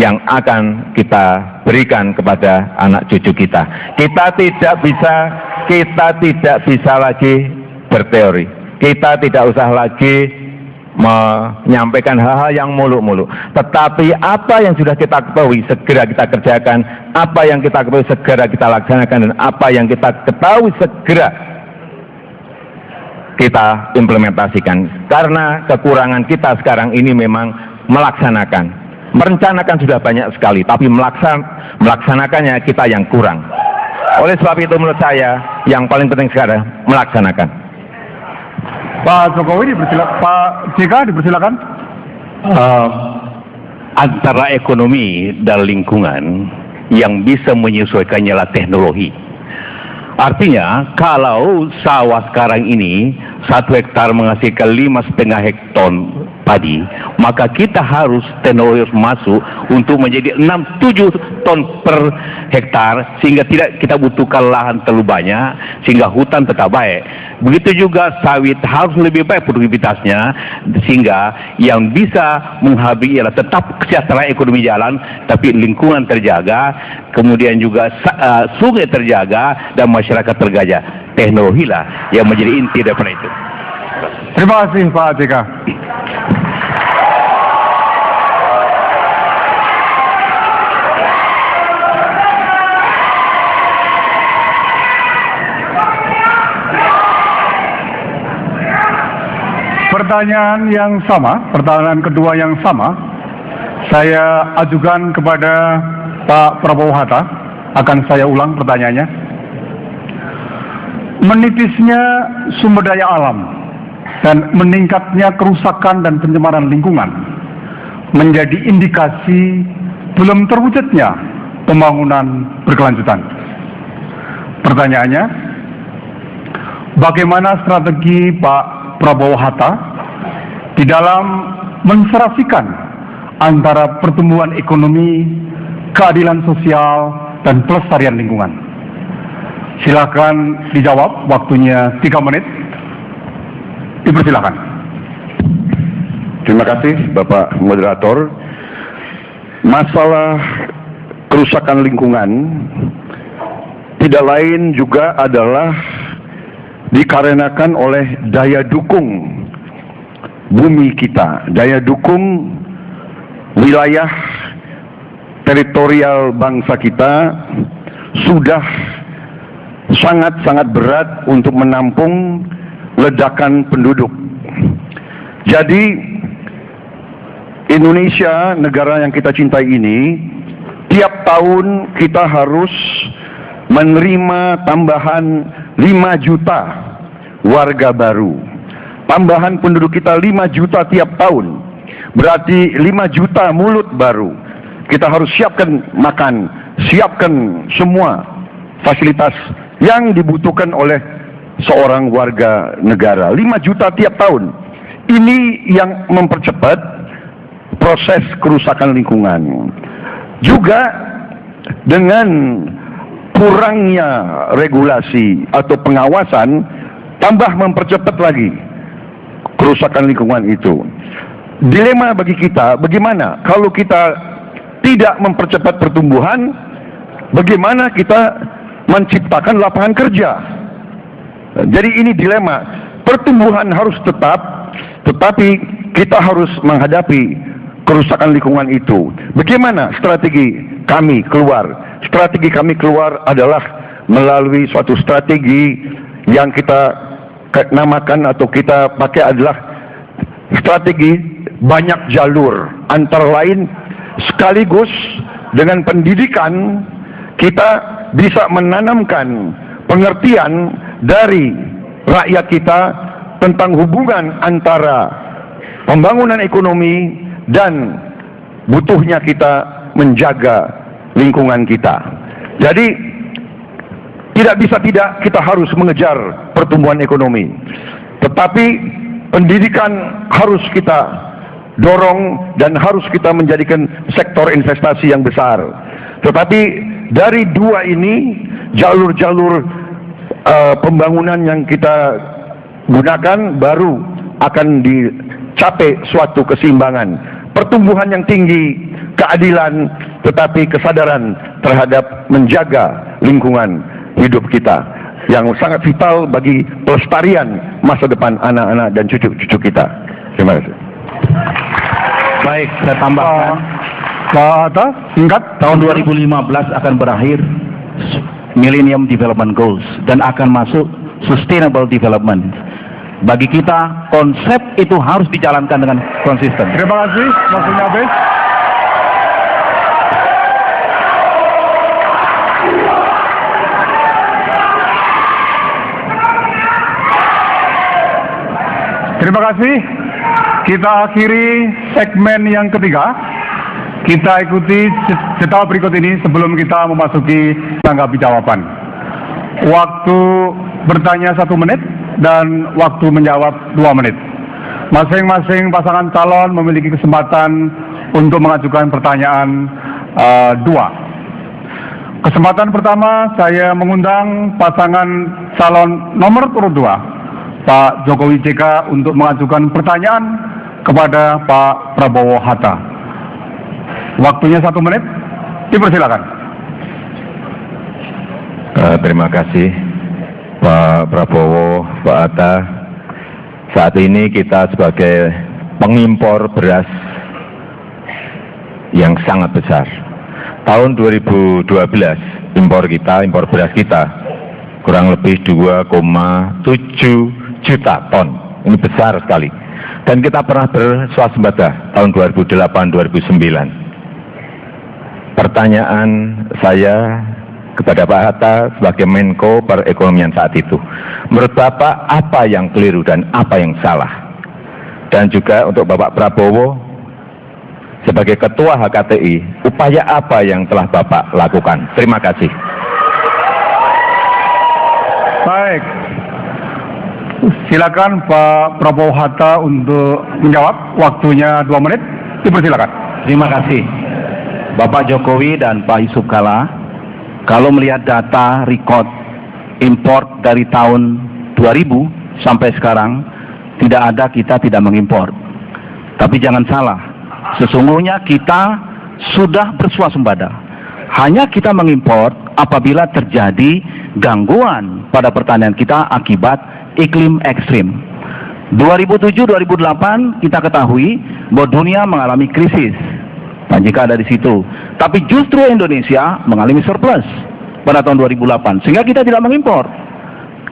yang akan kita berikan kepada anak cucu kita. Kita tidak bisa lagi berteori. Kita tidak usah lagi menyampaikan hal-hal yang muluk-muluk. Tetapi apa yang sudah kita ketahui segera kita kerjakan, apa yang kita ketahui segera kita laksanakan, dan apa yang kita ketahui segera kita implementasikan. Karena kekurangan kita sekarang ini memang melaksanakan. Merencanakan sudah banyak sekali, tapi melaksanakannya kita yang kurang. Oleh sebab itu menurut saya yang paling penting sekarang melaksanakan. Pak Jokowi dipersilakan, Pak JK dipersilakan. Antara ekonomi dan lingkungan yang bisa menyesuaikannya adalah teknologi. Artinya kalau sawah sekarang ini 1 hektar menghasilkan 5,5 hektar padi, maka kita harus teknologi masuk untuk menjadi 6-7 ton per hektar, sehingga tidak kita butuhkan lahan terlalu banyak, sehingga hutan tetap baik. Begitu juga sawit harus lebih baik produktivitasnya, sehingga yang bisa menghabis ialah tetap kesejahteraan ekonomi jalan, tapi lingkungan terjaga, kemudian juga sungai terjaga dan masyarakat terjaga. Teknologilah yang menjadi inti daripada itu. Terima kasih Pak JK. Pertanyaan yang sama, pertanyaan kedua yang sama, saya ajukan kepada Pak Prabowo Hatta. Akan saya ulang pertanyaannya. Menipisnya sumber daya alam dan meningkatnya kerusakan dan pencemaran lingkungan menjadi indikasi belum terwujudnya pembangunan berkelanjutan. Pertanyaannya, bagaimana strategi Pak Prabowo Hatta di dalam menserasikan antara pertumbuhan ekonomi, keadilan sosial, dan pelestarian lingkungan? Silakan dijawab, waktunya 3 menit. Dipersilakan. Terima kasih Bapak Moderator. Masalah kerusakan lingkungan tidak lain juga adalah dikarenakan oleh daya dukung bumi kita, daya dukung wilayah teritorial bangsa kita sudah sangat-sangat berat untuk menampung ledakan penduduk. Jadi Indonesia, negara yang kita cintai ini, tiap tahun kita harus menerima tambahan 5 juta warga baru. Tambahan penduduk kita 5 juta tiap tahun. Berarti 5 juta mulut baru. Kita harus siapkan makan, siapkan semua fasilitas yang dibutuhkan oleh seorang warga negara. 5 juta tiap tahun. Ini yang mempercepat proses kerusakan lingkungan. Juga dengan kurangnya regulasi atau pengawasan, tambah mempercepat lagi kerusakan lingkungan itu. Dilema bagi kita, bagaimana kalau kita tidak mempercepat pertumbuhan, bagaimana kita menciptakan lapangan kerja? Jadi ini dilema. Pertumbuhan harus tetap, tetapi kita harus menghadapi kerusakan lingkungan itu. Bagaimana strategi kami keluar? Strategi kami keluar adalah melalui suatu strategi yang kita namakan atau kita pakai adalah strategi banyak jalur. Antara lain sekaligus dengan pendidikan kita bisa menanamkan pengertian dari rakyat kita tentang hubungan antara pembangunan ekonomi dan butuhnya kita menjaga lingkungan kita. Jadi tidak bisa tidak, kita harus mengejar pertumbuhan ekonomi, tetapi pendidikan harus kita dorong dan harus kita menjadikan sektor investasi yang besar. Tetapi dari dua ini, jalur-jalur pembangunan yang kita gunakan baru akan dicapai suatu keseimbangan. Pertumbuhan yang tinggi, keadilan, tetapi kesadaran terhadap menjaga lingkungan hidup kita yang sangat vital bagi pelestarian masa depan anak-anak dan cucu-cucu kita. Terima kasih. Baik, saya tambahkan. Pak Hatta, singkat. Tahun 2015 akan berakhir Millennium Development Goals dan akan masuk Sustainable Development. Bagi kita, konsep itu harus dijalankan dengan konsisten. Terima kasih, waktunya habis. Terima kasih. Kita akhiri segmen yang ketiga. Kita ikuti cerita berikut ini sebelum kita memasuki tanggapi jawaban. Waktu bertanya 1 menit dan waktu menjawab 2 menit. Masing-masing pasangan calon memiliki kesempatan untuk mengajukan pertanyaan 2. Kesempatan pertama saya mengundang pasangan calon nomor urut 2, Pak Jokowi JK, untuk mengajukan pertanyaan kepada Pak Prabowo Hatta. Waktunya 1 menit, dipersilakan. Terima kasih Pak Prabowo, Pak Hatta. Saat ini kita sebagai pengimpor beras yang sangat besar. Tahun 2012 impor beras kita kurang lebih 2,7 juta ton. Ini besar sekali. Dan kita pernah bersuasembada tahun 2008-2009. Pertanyaan saya kepada Pak Hatta sebagai Menko Perekonomian saat itu, menurut Bapak apa yang keliru dan apa yang salah? Dan juga untuk Bapak Prabowo sebagai Ketua HKTI, upaya apa yang telah Bapak lakukan? Terima kasih. Baik, silakan Pak Prabowo Hatta untuk menjawab. Waktunya 2 menit, dipersilakan. Terima kasih Bapak Jokowi dan Pak Yusuf Kalla. Kalau melihat data record import dari tahun 2000 sampai sekarang, tidak ada kita tidak mengimpor. Tapi jangan salah, sesungguhnya kita sudah bersuasembada. Hanya kita mengimpor apabila terjadi gangguan pada pertanian kita akibat iklim ekstrim. 2007-2008 kita ketahui bahwa dunia mengalami krisis. Pak JK ada di situ. Tapi justru Indonesia mengalami surplus pada tahun 2008, sehingga kita tidak mengimpor.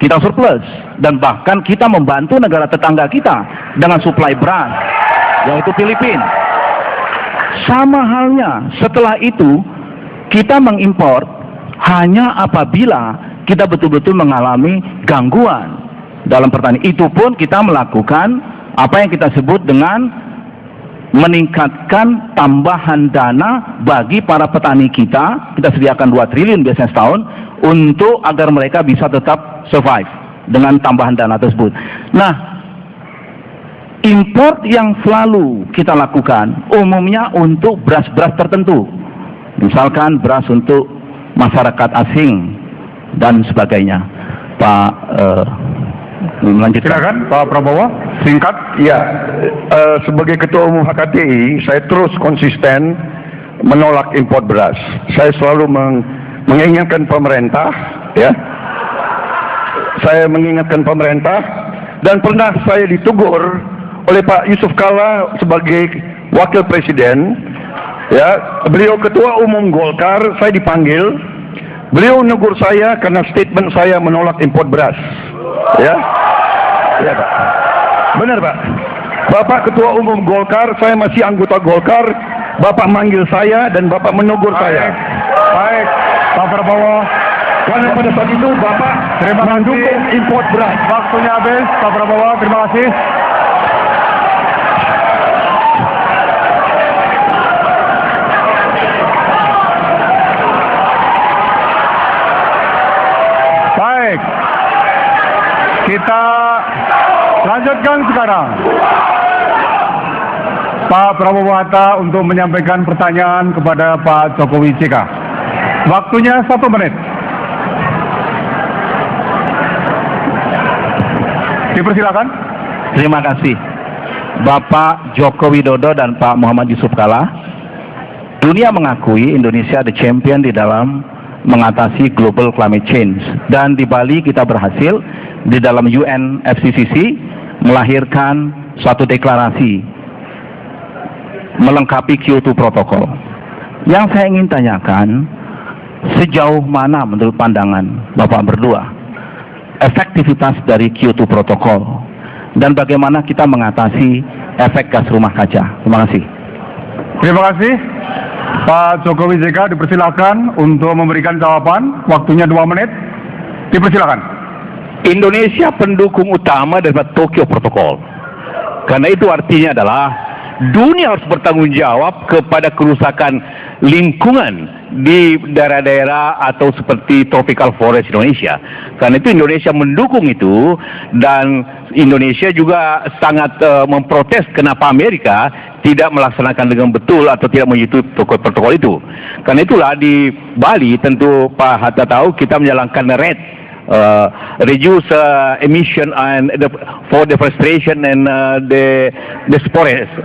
Kita surplus, dan bahkan kita membantu negara tetangga kita dengan suplai beras, yaitu Filipina. Sama halnya setelah itu kita mengimpor hanya apabila kita betul-betul mengalami gangguan dalam pertanian. Itu pun kita melakukan apa yang kita sebut dengan meningkatkan tambahan dana bagi para petani kita. Kita sediakan 2 triliun biasanya setahun untuk agar mereka bisa tetap survive dengan tambahan dana tersebut. Nah, import yang selalu kita lakukan umumnya untuk beras-beras tertentu, misalkan beras untuk masyarakat asing dan sebagainya. Pak melanjutkan. Silakan Pak Prabowo, singkat. Ya, sebagai Ketua Umum HKTI, saya terus konsisten menolak impor beras. Saya selalu mengingatkan pemerintah, ya. Saya mengingatkan pemerintah, dan pernah saya ditegur oleh Pak Yusuf Kalla sebagai Wakil Presiden, ya. Beliau Ketua Umum Golkar, saya dipanggil. Beliau negur saya karena statement saya menolak impor beras, ya. Ya, Pak. Benar, Pak. Bapak Ketua Umum Golkar, saya masih anggota Golkar. Bapak manggil saya dan Bapak menegur saya. Baik, Pak Prabowo. Karena pada saat itu Bapak mendukung impor beras. Waktunya habis, Pak Prabowo. Terima kasih. Baik, kita lanjutkan sekarang. Pak Prabowo Hatta untuk menyampaikan pertanyaan kepada Pak Jokowi JK. Waktunya 1 menit. Dipersilakan. Terima kasih Bapak Joko Widodo dan Pak Muhammad Yusuf Kalla. Dunia mengakui Indonesia the champion di dalam mengatasi global climate change, dan di Bali kita berhasil di dalam UNFCCC melahirkan suatu deklarasi melengkapi Kyoto Protocol. Yang saya ingin tanyakan, sejauh mana menurut pandangan Bapak berdua efektivitas dari Kyoto Protocol? dan bagaimana kita mengatasi efek gas rumah kaca. Terima kasih. Terima kasih. Pak Jokowi JK dipersilakan untuk memberikan jawaban. Waktunya 2 menit. Dipersilakan. Indonesia pendukung utama daripada Tokyo Protocol. Karena itu artinya adalah dunia harus bertanggung jawab kepada kerusakan lingkungan di daerah-daerah atau seperti tropical forest Indonesia. Karena itu Indonesia mendukung itu, dan Indonesia juga sangat memprotes kenapa Amerika tidak melaksanakan dengan betul atau tidak menyetujui protokol itu. Karena itulah di Bali, tentu Pak Hatta tahu, kita menjalankan RED, reduce emission and for deforestation and the forest.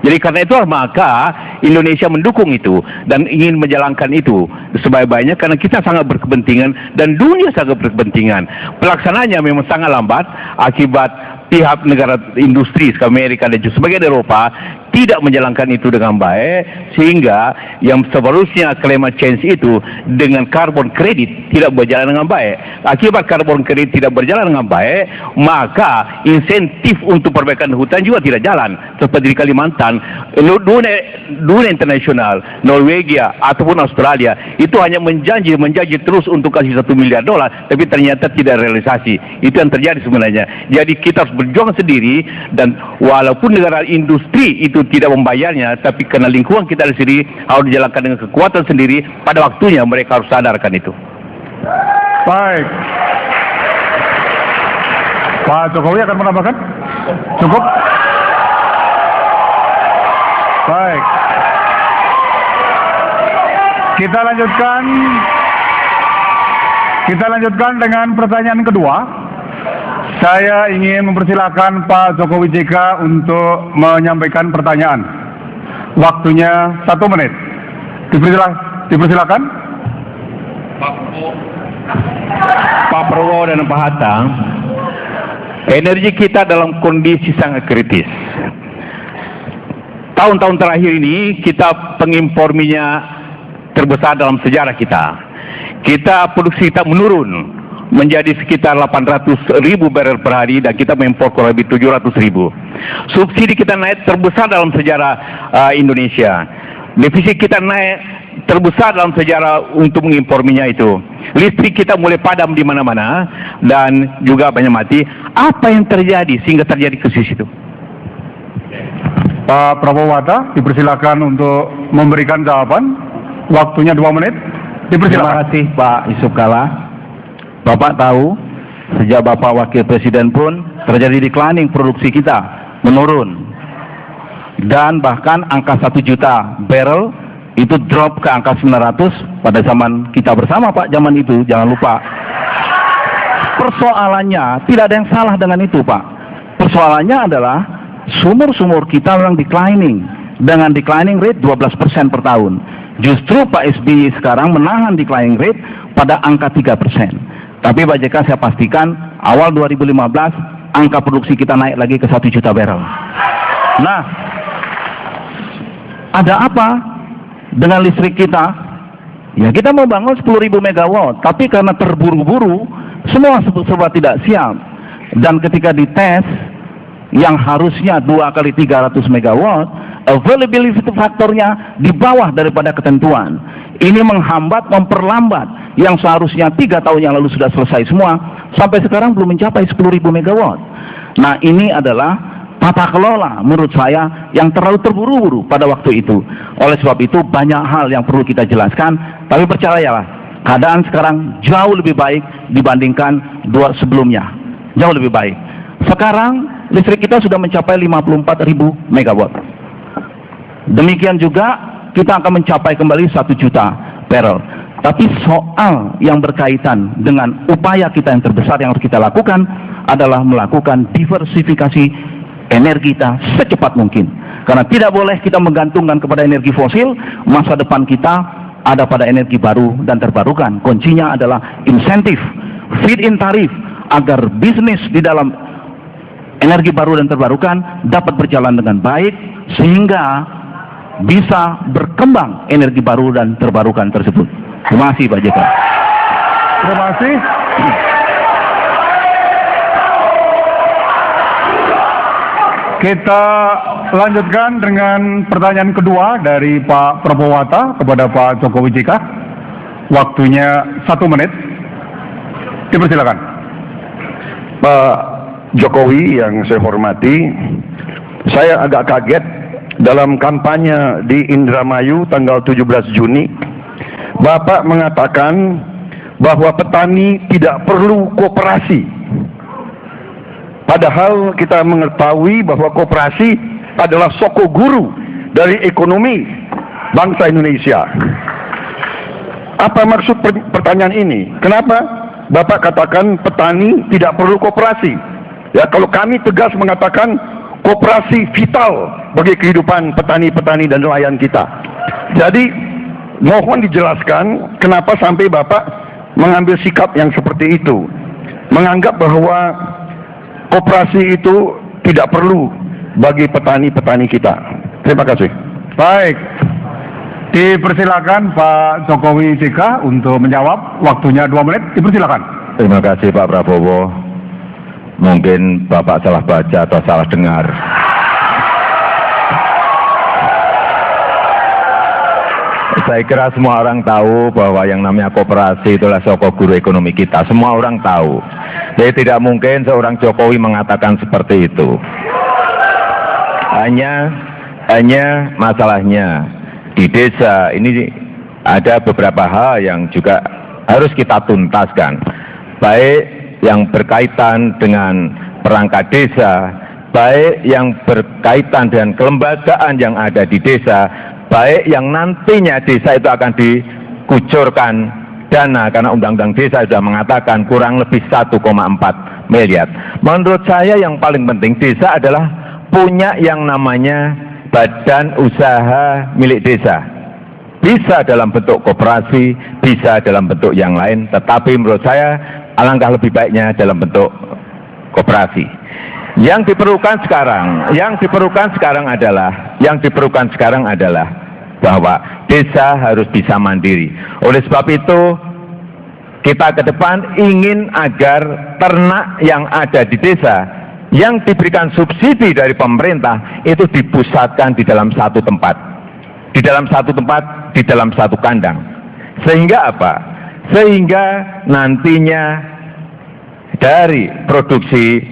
Jadi karena itulah maka Indonesia mendukung itu dan ingin menjalankan itu sebaik-baiknya, karena kita sangat berkepentingan dan dunia sangat berkepentingan. Pelaksanaannya memang sangat lambat akibat pihak negara industri Amerika dan juga sebagian Eropa tidak menjalankan itu dengan baik, sehingga yang seharusnya climate change itu dengan carbon credit tidak berjalan dengan baik. Akibat carbon credit tidak berjalan dengan baik, maka insentif untuk perbaikan hutan juga tidak jalan. Seperti di Kalimantan, dunia internasional, Norwegia ataupun Australia itu hanya menjanji terus untuk kasih $1 miliar, tapi ternyata tidak realisasi. Itu yang terjadi sebenarnya. Jadi kita harus berjuang sendiri, dan walaupun negara industri itu tidak membayarnya, tapi karena lingkungan kita di sini harus dijalankan dengan kekuatan sendiri. Pada waktunya mereka harus sadarkan itu. Baik. Pak Jokowi akan menambahkan? Cukup? Baik. Kita lanjutkan dengan pertanyaan kedua. Saya ingin mempersilakan Pak Jokowi JK untuk menyampaikan pertanyaan. Waktunya 1 menit. Dipersilakan. Pak Prabowo dan Pak Hatta, energi kita dalam kondisi sangat kritis. Tahun-tahun terakhir ini kita pengimpor minyak terbesar dalam sejarah kita. Produksi kita menurun menjadi sekitar 800.000 barel per hari, dan kita mengimpor kurang lebih 700.000. Subsidi kita naik terbesar dalam sejarah Indonesia. Defisit kita naik terbesar dalam sejarah untuk mengimpor minyak itu. Listrik kita mulai padam di mana-mana dan juga banyak mati. Apa yang terjadi sehingga terjadi krisis itu? Pak Prabowo Hatta dipersilakan untuk memberikan jawaban. Waktunya 2 menit. Dipersilakan. Terima kasih Pak Yusuf Kalla. Bapak tahu, sejak Bapak Wakil Presiden pun terjadi declining produksi kita, menurun. Dan bahkan angka 1 juta barrel itu drop ke angka 900 pada zaman kita bersama Pak, zaman itu, jangan lupa. Persoalannya, tidak ada yang salah dengan itu Pak. Persoalannya adalah sumur-sumur kita yang declining, dengan declining rate 12% per tahun. Justru Pak SBY sekarang menahan declining rate pada angka 3%. Tapi Pak JK saya pastikan awal 2015 angka produksi kita naik lagi ke 1 juta barrel. Nah, ada apa dengan listrik kita? Ya kita mau bangun 10.000 megawatt, tapi karena terburu-buru semua serba tidak siap. Dan ketika dites yang harusnya 2 kali 300 megawatt, availability faktornya di bawah daripada ketentuan. Ini menghambat, memperlambat yang seharusnya 3 tahun yang lalu sudah selesai semua, sampai sekarang belum mencapai 10.000 megawatt. Nah ini adalah tata kelola menurut saya yang terlalu terburu-buru pada waktu itu. Oleh sebab itu banyak hal yang perlu kita jelaskan, tapi percayalah keadaan sekarang jauh lebih baik dibandingkan sebelumnya. Jauh lebih baik. Sekarang listrik kita sudah mencapai 54.000 megawatt. Demikian juga kita akan mencapai kembali 1 juta barrel. Tapi soal yang berkaitan dengan upaya kita yang terbesar yang harus kita lakukan adalah melakukan diversifikasi energi kita secepat mungkin. Karena tidak boleh kita menggantungkan kepada energi fosil, masa depan kita ada pada energi baru dan terbarukan. Kuncinya adalah insentif, feed-in tarif, agar bisnis di dalam energi baru dan terbarukan dapat berjalan dengan baik, sehingga bisa berkembang energi baru dan terbarukan tersebut. Terima kasih Pak JK. Terima kasih. Kita lanjutkan dengan pertanyaan kedua dari Pak Prabowo Hatta kepada Pak Jokowi JK. Waktunya 1 menit. Dipersilakan. Pak Jokowi yang saya hormati, saya agak kaget dalam kampanye di Indramayu tanggal 17 Juni, Bapak mengatakan bahwa petani tidak perlu koperasi. Padahal kita mengetahui bahwa koperasi adalah soko guru dari ekonomi bangsa Indonesia. Apa maksud pertanyaan ini? Kenapa Bapak katakan petani tidak perlu koperasi? Ya, kalau kami tegas mengatakan koperasi vital bagi kehidupan petani-petani dan nelayan kita. Jadi mohon dijelaskan kenapa sampai Bapak mengambil sikap yang seperti itu, menganggap bahwa koperasi itu tidak perlu bagi petani-petani kita. Terima kasih. Baik. Dipersilakan Pak Jokowi JK untuk menjawab. Waktunya 2 menit. Dipersilakan. Terima kasih Pak Prabowo. Mungkin Bapak salah baca atau salah dengar. Saya kira semua orang tahu bahwa yang namanya koperasi itulah soko guru ekonomi kita. Semua orang tahu. Jadi tidak mungkin seorang Jokowi mengatakan seperti itu. Hanya masalahnya di desa ini ada beberapa hal yang juga harus kita tuntaskan. Baik yang berkaitan dengan perangkat desa, baik yang berkaitan dengan kelembagaan yang ada di desa, baik yang nantinya desa itu akan dikucurkan dana, karena undang-undang desa sudah mengatakan kurang lebih 1,4 miliar. Menurut saya yang paling penting desa adalah punya yang namanya badan usaha milik desa. Bisa dalam bentuk koperasi, bisa dalam bentuk yang lain, tetapi menurut saya alangkah lebih baiknya dalam bentuk koperasi. Yang diperlukan sekarang adalah bahwa desa harus bisa mandiri. Oleh sebab itu, kita ke depan ingin agar ternak yang ada di desa, yang diberikan subsidi dari pemerintah, itu dipusatkan di dalam satu tempat. Di dalam satu kandang. Sehingga apa? Sehingga nantinya dari produksi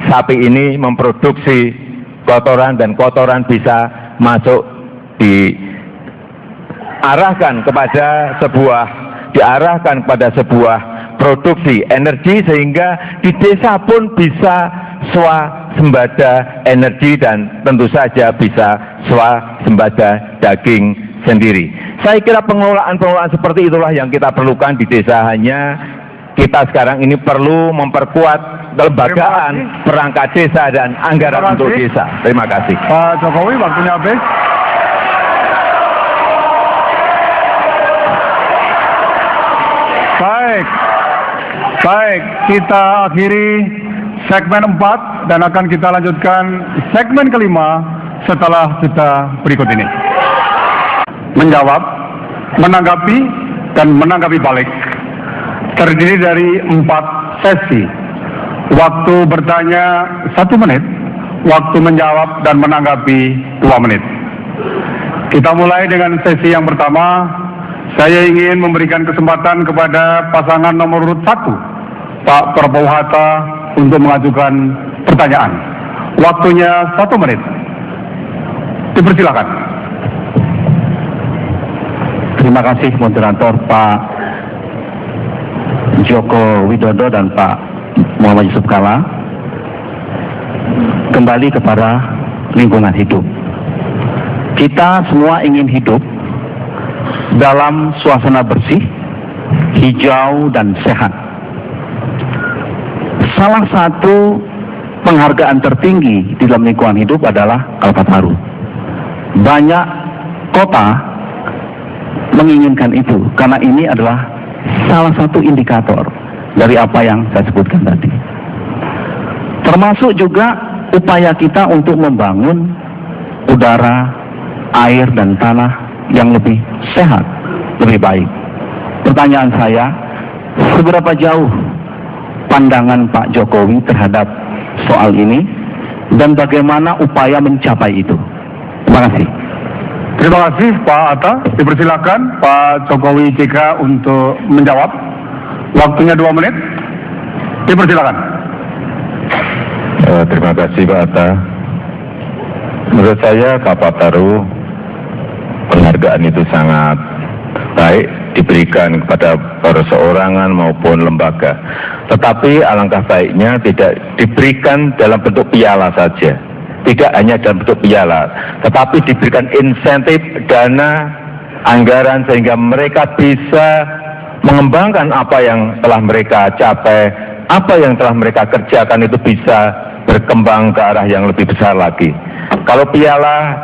sapi ini memproduksi kotoran, dan kotoran bisa masuk diarahkan kepada sebuah produksi energi, sehingga di desa pun bisa swasembada energi dan tentu saja bisa swasembada daging sendiri. Saya kira pengelolaan seperti itulah yang kita perlukan di desa. Hanya kita sekarang ini perlu memperkuat kelembagaan perangkat desa dan anggaran untuk desa. Terima kasih. Pak Jokowi, waktunya habis. Baik, kita akhiri segmen 4 dan akan kita lanjutkan segmen kelima setelah jeda berikut ini. Menjawab, menanggapi, dan menanggapi balik terdiri dari 4 sesi. Waktu bertanya 1 menit, waktu menjawab dan menanggapi 2 menit. Kita mulai dengan sesi yang pertama. Saya ingin memberikan kesempatan kepada pasangan nomor urut 1, Pak Prabowo Hatta, untuk mengajukan pertanyaan. Waktunya 1 menit. Dipersilakan. Terima kasih moderator Pak Joko Widodo dan Pak Muhammad Yusuf Kalla. Kembali kepada lingkungan hidup. Kita semua ingin hidup dalam suasana bersih, hijau, dan sehat. Salah satu penghargaan tertinggi di dalam lingkungan hidup adalah Kalpataru. Banyak kota menginginkan itu, karena ini adalah salah satu indikator dari apa yang saya sebutkan tadi. Termasuk juga upaya kita untuk membangun udara, air, dan tanah yang lebih sehat, lebih baik. Pertanyaan saya, seberapa jauh pandangan Pak Jokowi terhadap soal ini, dan bagaimana upaya mencapai itu. Terima kasih. Terima kasih Pak Atta. Dipersilakan Pak Jokowi JK untuk menjawab. Waktunya 2 menit. Dipersilakan. Terima kasih Pak Atta. Menurut saya Kapataru penghargaan itu sangat baik diberikan kepada perseorangan maupun lembaga. Tetapi alangkah baiknya tidak diberikan dalam bentuk piala saja. Tidak hanya dalam bentuk piala, tetapi diberikan insentif dana anggaran sehingga mereka bisa mengembangkan apa yang telah mereka capai, apa yang telah mereka kerjakan itu bisa berkembang ke arah yang lebih besar lagi. Kalau piala,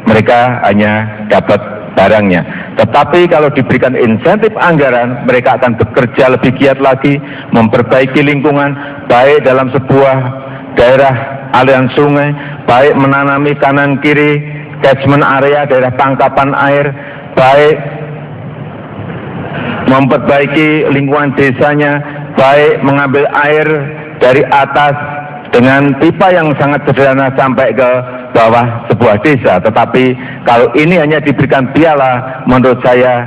mereka hanya dapat barangnya. Tetapi kalau diberikan insentif anggaran, mereka akan bekerja lebih giat lagi, memperbaiki lingkungan, baik dalam sebuah daerah aliran sungai, baik menanami kanan kiri, catchment area, daerah tangkapan air, baik memperbaiki lingkungan desanya, baik mengambil air dari atas dengan pipa yang sangat sederhana sampai ke bawah sebuah desa. Tetapi kalau ini hanya diberikan piala, menurut saya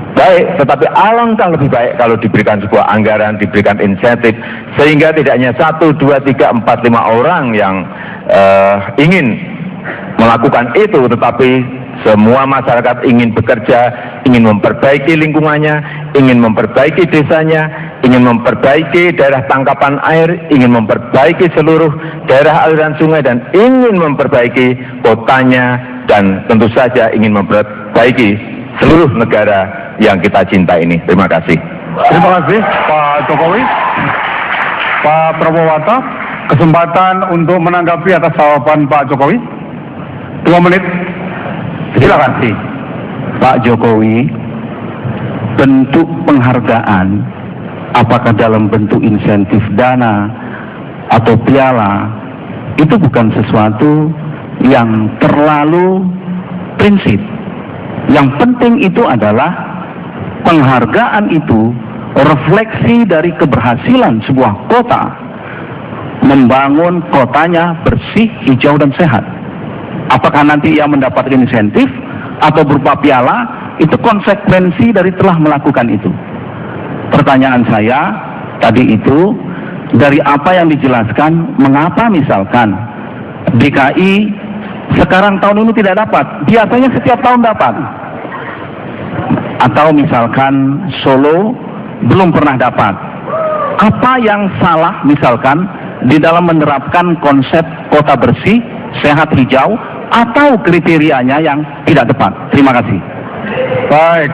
baik, tetapi alangkah lebih baik kalau diberikan sebuah anggaran, diberikan insentif, sehingga tidak hanya 1, 2, 3, 4, 5 orang yang ingin melakukan itu, tetapi semua masyarakat ingin bekerja, ingin memperbaiki lingkungannya, ingin memperbaiki desanya, ingin memperbaiki daerah tangkapan air, ingin memperbaiki seluruh daerah aliran sungai, dan ingin memperbaiki kotanya, dan tentu saja ingin memperbaiki seluruh negara yang kita cinta ini. Terima kasih. Terima kasih Pak Jokowi. Pak Prabowo Atta, kesempatan untuk menanggapi atas jawaban Pak Jokowi. 2 menit. Silakan. Pak Jokowi, bentuk penghargaan, apakah dalam bentuk insentif dana atau piala, itu bukan sesuatu yang terlalu prinsip. Yang penting itu adalah penghargaan itu refleksi dari keberhasilan sebuah kota membangun kotanya bersih, hijau, dan sehat. Apakah nanti ia mendapatkan insentif atau berupa piala, itu konsekuensi dari telah melakukan itu. Pertanyaan saya tadi itu, dari apa yang dijelaskan, mengapa misalkan DKI sekarang tahun ini tidak dapat, biasanya setiap tahun dapat, atau misalkan Solo belum pernah dapat. Apa yang salah misalkan di dalam menerapkan konsep kota bersih, sehat, hijau, atau kriterianya yang tidak tepat? Terima kasih. Baik,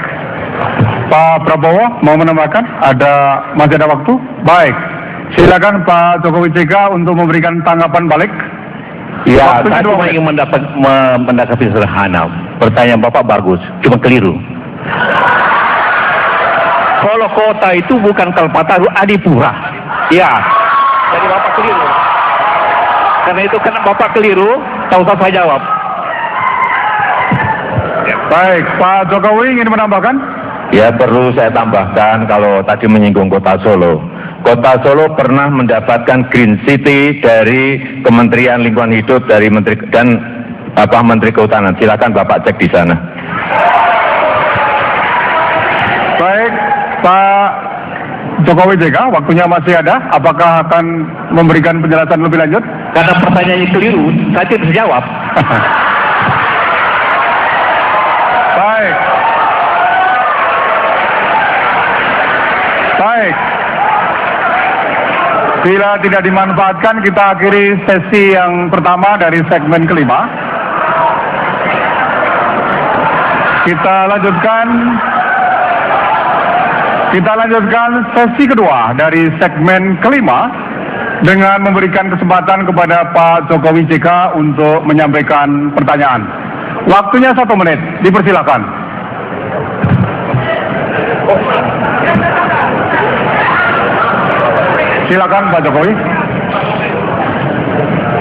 Pak Prabowo mau menambahkan? Masih ada waktu? Baik, silakan Pak Jokowi JK untuk memberikan tanggapan balik. Ya, Waktunya saya 2 cuma menit. ingin mendakapi sederhana. Pertanyaan Bapak bagus, cuma keliru. Kalau kota itu bukan Kalpataru, Adipura. Ya, jadi Bapak keliru. Karena itu karena Bapak keliru, tak usah saya jawab. Baik, Pak Jokowi ingin menambahkan? Ya, perlu saya tambahkan kalau tadi menyinggung Kota Solo. Kota Solo pernah mendapatkan Green City dari Kementerian Lingkungan Hidup dari Menteri dan Menteri Kehutanan. Silakan Bapak cek di sana. Baik, Pak Jokowi JK, waktunya masih ada. Apakah akan memberikan penjelasan lebih lanjut? Karena pertanyaannya keliru, saya tidak bisa jawab. Baik. Baik. Bila tidak dimanfaatkan, kita akhiri sesi yang pertama dari segmen kelima. Kita lanjutkan sesi kedua dari segmen kelima dengan memberikan kesempatan kepada Pak Jokowi JK untuk menyampaikan pertanyaan. Waktunya 1 menit, dipersilakan. Silakan Pak Jokowi.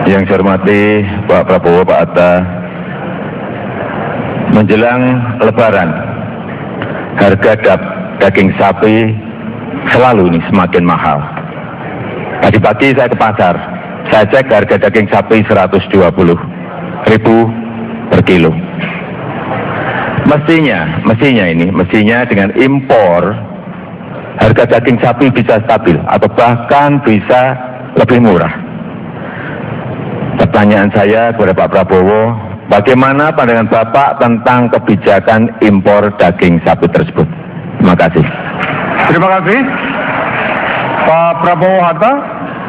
Yang saya hormati Pak Prabowo, Pak Atta, menjelang Lebaran, harga daging sapi selalu ini semakin mahal. Tadi pagi saya ke pasar, saya cek harga daging sapi 120.000 per kilo. Mestinya dengan impor harga daging sapi bisa stabil atau bahkan bisa lebih murah. Pertanyaan saya kepada Pak Prabowo, bagaimana pandangan Bapak tentang kebijakan impor daging sapi tersebut? Terima kasih. Terima kasih. Pak Prabowo Hatta,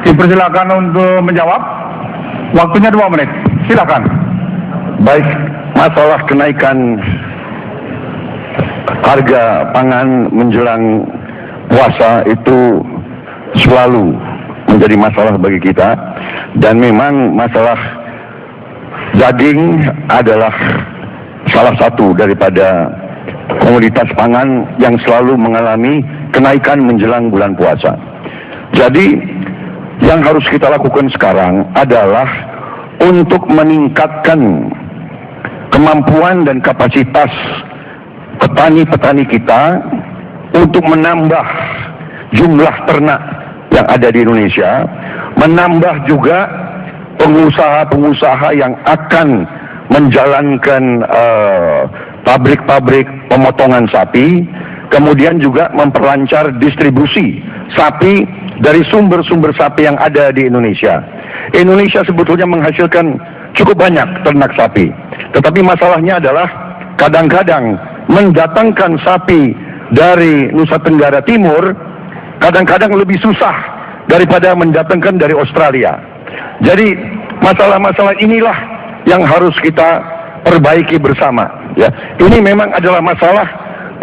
dipersilakan untuk menjawab. Waktunya 2 menit. Silakan. Baik, masalah kenaikan harga pangan menjelang puasa itu selalu menjadi masalah bagi kita, dan memang masalah daging adalah salah satu daripada komoditas pangan yang selalu mengalami kenaikan menjelang bulan puasa. Jadi yang harus kita lakukan sekarang adalah untuk meningkatkan kemampuan dan kapasitas petani-petani kita untuk menambah jumlah ternak yang ada di Indonesia, menambah juga pengusaha-pengusaha yang akan menjalankan pabrik-pabrik pemotongan sapi, kemudian juga memperlancar distribusi sapi dari sumber-sumber sapi yang ada di Indonesia. Indonesia sebetulnya menghasilkan cukup banyak ternak sapi, tetapi masalahnya adalah kadang-kadang mendatangkan sapi dari Nusa Tenggara Timur kadang-kadang lebih susah daripada mendatangkan dari Australia. Jadi masalah-masalah inilah yang harus kita perbaiki bersama. Ya, ini memang adalah masalah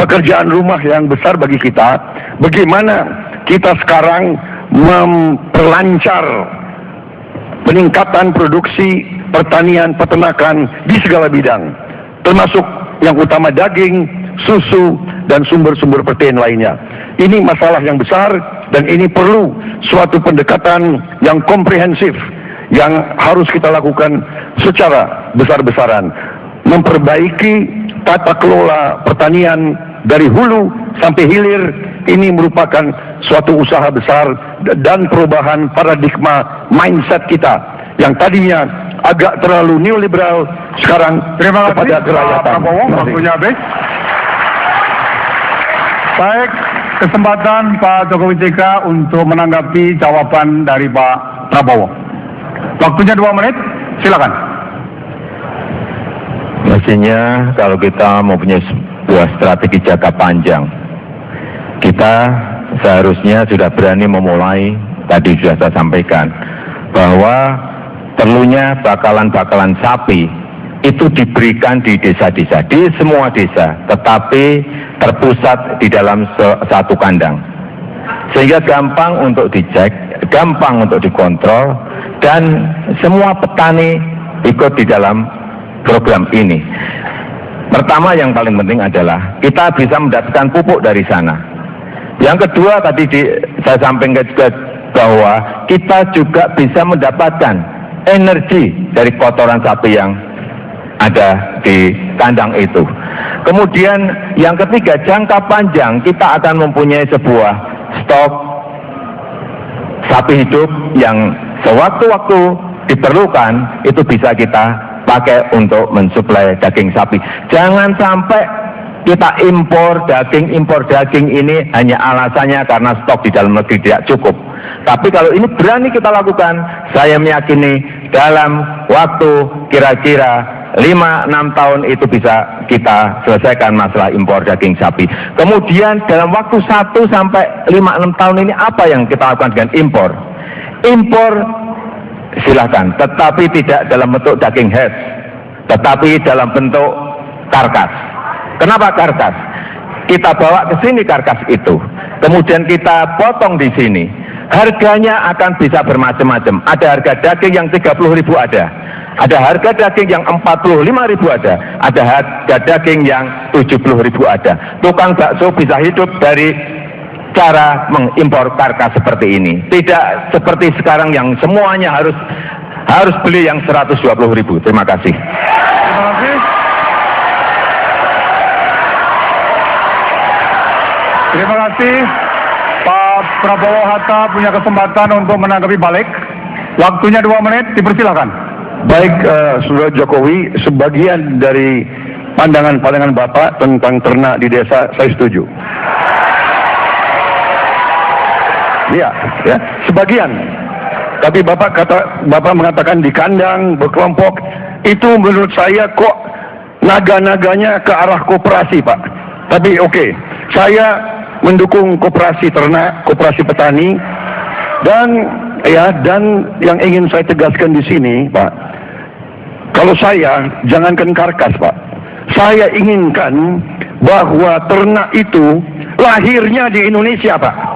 pekerjaan rumah yang besar bagi kita. Bagaimana kita sekarang memperlancar peningkatan produksi pertanian, peternakan di segala bidang, termasuk yang utama daging, susu, dan sumber-sumber protein lainnya. Ini masalah yang besar dan ini perlu suatu pendekatan yang komprehensif yang harus kita lakukan secara besar-besaran. Memperbaiki tata kelola pertanian dari hulu sampai hilir, ini merupakan suatu usaha besar dan perubahan paradigma mindset kita yang tadinya agak terlalu neoliberal, sekarang Terima kasih kepada Pak kerakyatan. Prabowo, waktunya habis. Baik, kesempatan Pak Jokowi JK untuk menanggapi jawaban dari Pak Prabowo. Waktunya 2 menit, silakan. Mestinya kalau kita mempunyai sebuah strategi jangka panjang, kita seharusnya sudah berani memulai, tadi sudah saya sampaikan, bahwa perlunya bakalan-bakalan sapi itu diberikan di desa-desa, di semua desa, tetapi terpusat di dalam satu kandang. Sehingga gampang untuk dicek, gampang untuk dikontrol, dan semua petani ikut di dalam program ini. Pertama yang paling penting adalah kita bisa mendapatkan pupuk dari sana. Yang kedua tadi saya sampaikan juga bahwa kita juga bisa mendapatkan energi dari kotoran sapi yang ada di kandang itu. Kemudian yang ketiga, jangka panjang kita akan mempunyai sebuah stok sapi hidup yang sewaktu-waktu diperlukan itu bisa kita pakai untuk mensuplai daging sapi. Jangan sampai kita impor daging ini hanya alasannya karena stok di dalam negeri tidak cukup. Tapi kalau ini berani kita lakukan, saya meyakini dalam waktu kira-kira 5-6 tahun itu bisa kita selesaikan masalah impor daging sapi. Kemudian dalam waktu 1-5-6 tahun ini apa yang kita lakukan dengan impor? Impor silahkan, tetapi tidak dalam bentuk daging head, tetapi dalam bentuk karkas. Kenapa karkas? Kita bawa ke sini karkas itu, kemudian kita potong di sini. Harganya akan bisa bermacam-macam. Ada harga daging yang 30.000 ada harga daging yang 45.000 ada harga daging yang 70.000 ada. Tukang bakso bisa hidup dari cara mengimpor karkas seperti ini. Tidak seperti sekarang yang semuanya harus beli yang 120.000. Terima kasih. Terima kasih. Terima kasih. Pak Prabowo Hatta punya kesempatan untuk menanggapi balik. Waktunya 2 menit, dipersilakan. Baik, Saudara Jokowi, sebagian dari pandangan-pandangan Bapak tentang ternak di desa, saya setuju. Iya, ya, sebagian. Tapi Bapak mengatakan di kandang, berkelompok, itu menurut saya kok naga-naganya ke arah koperasi, Pak. Tapi oke, saya mendukung koperasi ternak, koperasi petani, dan yang ingin saya tegaskan di sini, Pak, kalau saya jangankan karkas, Pak, saya inginkan bahwa ternak itu lahirnya di Indonesia, Pak.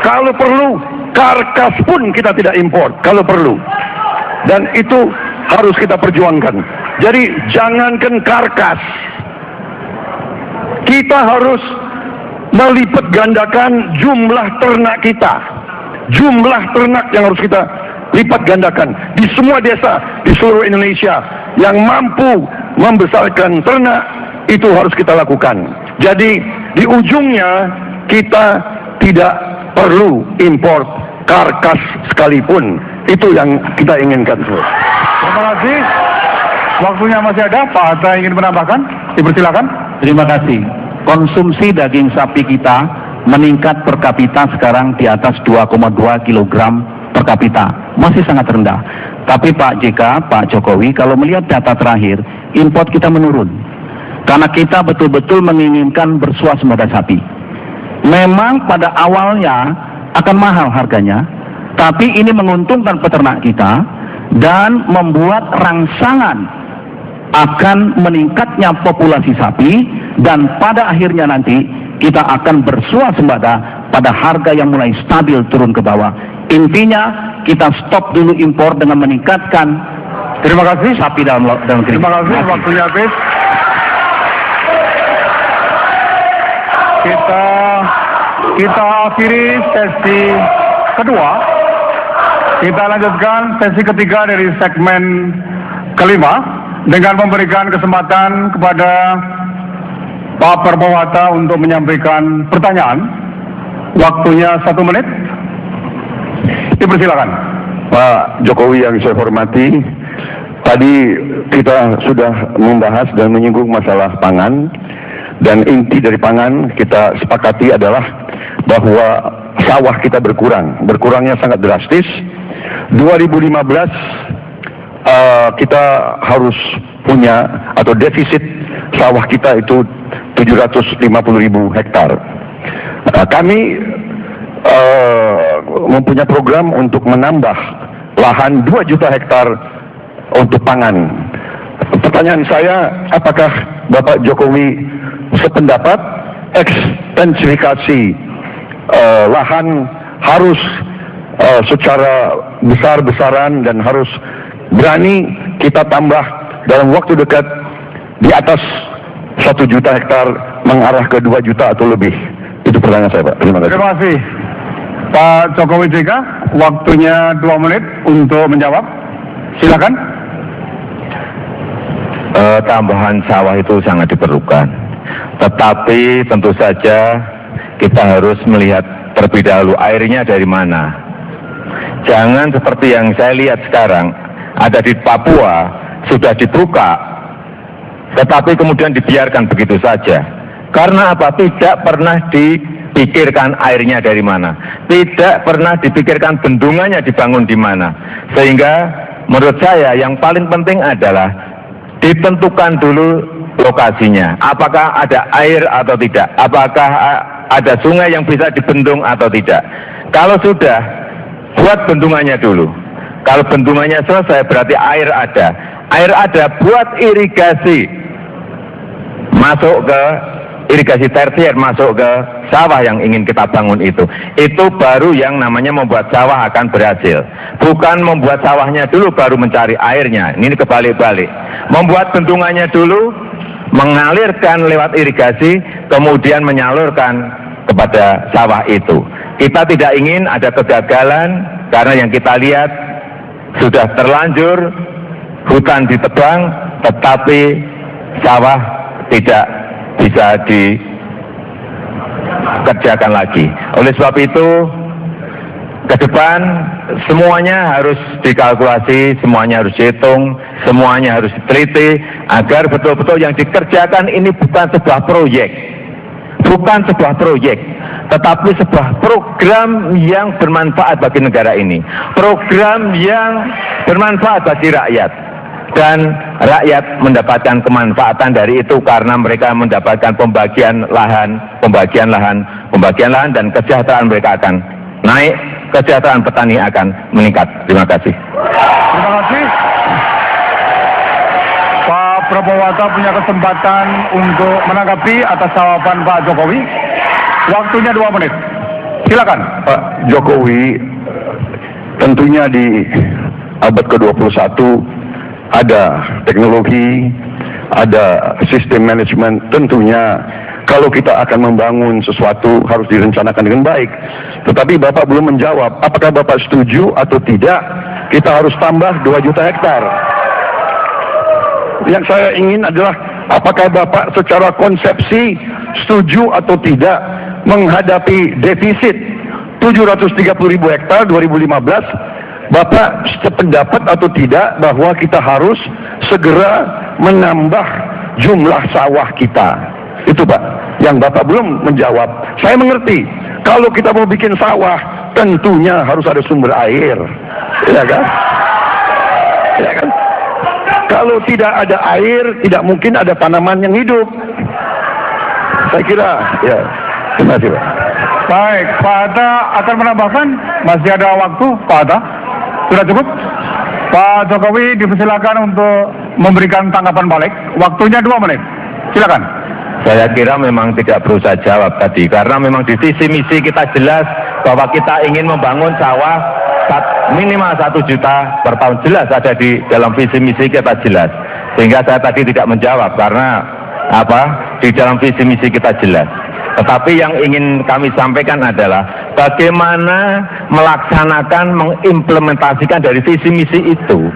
Kalau perlu, karkas pun kita tidak impor, kalau perlu. Dan itu harus kita perjuangkan. Jadi jangankan karkas, kita harus melipat gandakan jumlah ternak kita. Jumlah ternak yang harus kita lipat gandakan. Di semua desa, di seluruh Indonesia, yang mampu membesarkan ternak, itu harus kita lakukan. Jadi di ujungnya, kita tidak perlu impor karkas sekalipun. Itu yang kita inginkan. Terima kasih. Waktunya masih ada. Pak Hatta ingin menambahkan? Dipersilakan. Terima kasih. Konsumsi daging sapi kita meningkat per kapita sekarang di atas 2,2 kg per kapita. Masih sangat rendah. Tapi Pak JK, Pak Jokowi, kalau melihat data terakhir, import kita menurun. Karena kita betul-betul menginginkan bersuasembada sapi. Memang pada awalnya akan mahal harganya, tapi ini menguntungkan peternak kita dan membuat rangsangan akan meningkatnya populasi sapi, dan pada akhirnya nanti kita akan bersuasembada pada harga yang mulai stabil turun ke bawah. Intinya kita stop dulu impor dengan meningkatkan Terima kasih. sapi dalam negeri. Terima kasih. Waktunya habis. Kita akhiri sesi kedua. Kita lanjutkan sesi ketiga dari segmen kelima dengan memberikan kesempatan kepada Pak Perbawata untuk menyampaikan pertanyaan. Waktunya 1 menit. Dipersilakan. Pak Jokowi yang saya hormati, tadi kita sudah membahas dan menyinggung masalah pangan, dan inti dari pangan kita sepakati adalah bahwa sawah kita berkurangnya sangat drastis. 2015 kita harus punya atau defisit sawah kita itu 750.000 hektar. Kami mempunyai program untuk menambah lahan 2 juta hektar untuk pangan. Pertanyaan saya, apakah Bapak Jokowi sependapat ekstensifikasi lahan harus secara besar-besaran dan harus berani kita tambah dalam waktu dekat di atas 1 juta hektar mengarah ke 2 juta atau lebih? Itu pertanyaan saya, Pak. Terima kasih. Terima kasih. Pak Jokowi JK, waktunya 2 menit untuk menjawab. Silakan. Tambahan sawah itu sangat diperlukan. Tetapi tentu saja kita harus melihat terlebih dahulu airnya dari mana. Jangan seperti yang saya lihat sekarang, ada di Papua, sudah dibuka, tetapi kemudian dibiarkan begitu saja. Karena apa? Tidak pernah dipikirkan airnya dari mana. Tidak pernah dipikirkan bendungannya dibangun di mana. Sehingga menurut saya yang paling penting adalah ditentukan dulu lokasinya. Apakah ada air atau tidak? Apakah ada sungai yang bisa dibendung atau tidak? Kalau sudah, buat bendungannya dulu. Kalau bendungannya selesai berarti air ada. Air ada, buat irigasi. Masuk ke irigasi tersier, masuk ke sawah yang ingin kita bangun itu. Itu baru yang namanya membuat sawah akan berhasil. Bukan membuat sawahnya dulu baru mencari airnya. Ini kebalik-balik. Membuat bendungannya dulu, mengalirkan lewat irigasi, kemudian menyalurkan kepada sawah itu. Kita tidak ingin ada kegagalan, karena yang kita lihat sudah terlanjur hutan ditebang, tetapi sawah tidak bisa dikerjakan lagi. Oleh sebab itu, ke depan semuanya harus dikalkulasi, semuanya harus dihitung, semuanya harus diteliti agar betul-betul yang dikerjakan ini bukan sebuah proyek, tetapi sebuah program yang bermanfaat bagi negara ini, program yang bermanfaat bagi rakyat, dan rakyat mendapatkan kemanfaatan dari itu karena mereka mendapatkan pembagian lahan dan kesejahteraan mereka akan naik, kesejahteraan petani akan meningkat. Terima kasih. Terima kasih. Pak Prabowo Hatta punya kesempatan untuk menanggapi atas jawaban Pak Jokowi. Waktunya 2 menit. Silakan. Pak Jokowi, tentunya di abad ke-21 ada teknologi, ada sistem manajemen. Tentunya kalau kita akan membangun sesuatu harus direncanakan dengan baik. Tetapi Bapak belum menjawab, apakah Bapak setuju atau tidak kita harus tambah 2 juta hektar. Yang saya ingin adalah apakah Bapak secara konsepsi setuju atau tidak menghadapi defisit 730.000 hektar 2015. Bapak sependapat atau tidak bahwa kita harus segera menambah jumlah sawah kita? Itu Pak, yang Bapak belum menjawab. Saya mengerti, kalau kita mau bikin sawah, tentunya harus ada sumber air, ya kan? Ya kan? Kalau tidak ada air, tidak mungkin ada tanaman yang hidup. Saya kira, ya. Terima kasih Pak. Baik, Pak Hatta akan menambahkan. Masih ada waktu, Pak Hatta. Sudah cukup? Pak Jokowi dipersilakan untuk memberikan tanggapan balik. Waktunya 2 menit. Silakan. Saya kira memang tidak perlu saya jawab tadi, karena memang di visi misi kita jelas bahwa kita ingin membangun sawah minimal 1 juta per tahun, jelas ada di dalam visi misi kita jelas. Sehingga saya tadi tidak menjawab karena di dalam visi misi kita jelas. Tetapi yang ingin kami sampaikan adalah bagaimana melaksanakan, mengimplementasikan dari visi misi itu.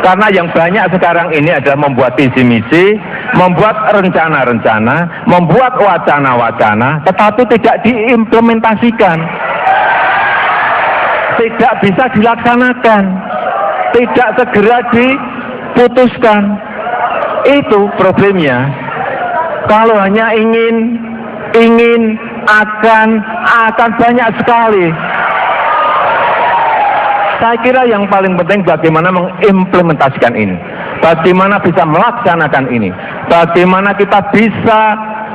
Karena yang banyak sekarang ini adalah membuat visi misi, membuat rencana-rencana, membuat wacana-wacana, tetapi tidak diimplementasikan, tidak bisa dilaksanakan, tidak segera diputuskan. Itu problemnya. Kalau hanya ingin akan banyak sekali. Saya kira yang paling penting bagaimana mengimplementasikan ini, bagaimana bisa melaksanakan ini, bagaimana kita bisa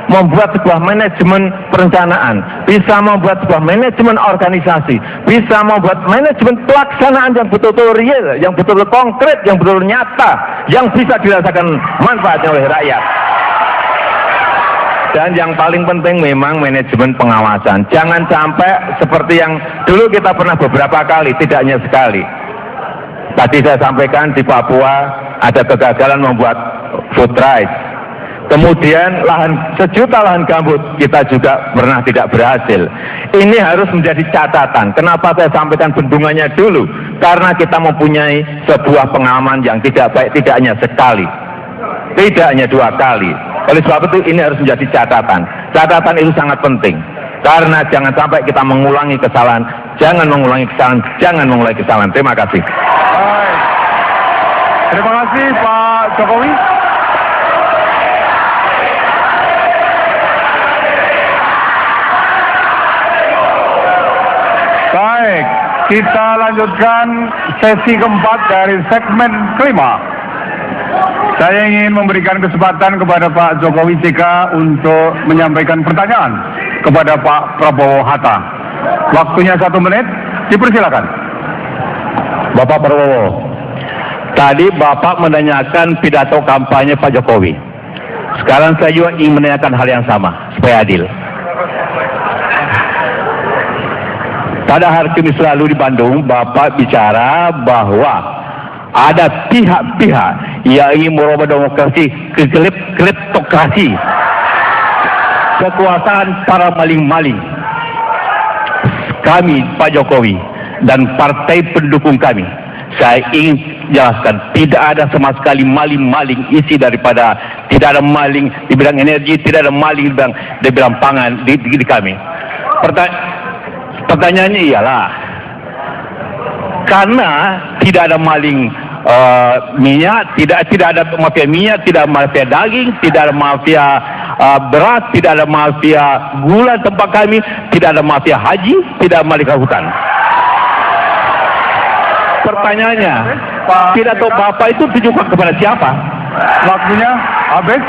membuat sebuah manajemen perencanaan, bisa membuat sebuah manajemen organisasi, bisa membuat manajemen pelaksanaan yang betul-betul real, yang betul-betul konkret, yang betul-betul nyata, yang bisa dirasakan manfaatnya oleh rakyat. Dan yang paling penting memang manajemen pengawasan. Jangan sampai seperti yang dulu kita pernah beberapa kali, tidak hanya sekali. Tadi saya sampaikan di Papua ada kegagalan membuat food rice. Kemudian sejuta lahan gambut kita juga pernah tidak berhasil. Ini harus menjadi catatan. Kenapa saya sampaikan bendungannya dulu? Karena kita mempunyai sebuah pengalaman yang tidak baik, tidak hanya sekali, tidak hanya 2 kali. Oleh sebab itu ini harus menjadi catatan. Catatan itu sangat penting. Karena jangan sampai kita mengulangi kesalahan. Jangan mengulangi kesalahan. Terima kasih. Baik. Terima kasih Pak Jokowi. Baik, kita lanjutkan sesi keempat dari segmen kelima. Saya ingin memberikan kesempatan kepada Pak Jokowi JK untuk menyampaikan pertanyaan kepada Pak Prabowo Hatta. Waktunya 1 menit, dipersilakan. Bapak Prabowo, tadi Bapak menanyakan pidato kampanye Pak Jokowi. Sekarang saya juga ingin menanyakan hal yang sama, supaya adil. Pada hari Kamis lalu di Bandung, Bapak bicara bahwa ada pihak-pihak yang ingin merubah demokrasi ke kleptokrasi, kekuasaan para maling-maling. Kami, Pak Jokowi, dan partai pendukung kami, saya ingin jelaskan, tidak ada sama sekali maling-maling isi daripada, tidak ada maling di bidang energi, tidak ada maling di bidang pangan di kami. Pertanyaannya ialah, karena tidak ada maling minyak, tidak ada mafia minyak, tidak ada mafia daging, tidak ada mafia beras, tidak ada mafia gula tempat kami, tidak ada mafia haji, tidak ada malika hutan. Pertanyaannya, pidato Bapak itu tujukan kepada siapa? Waktunya habis.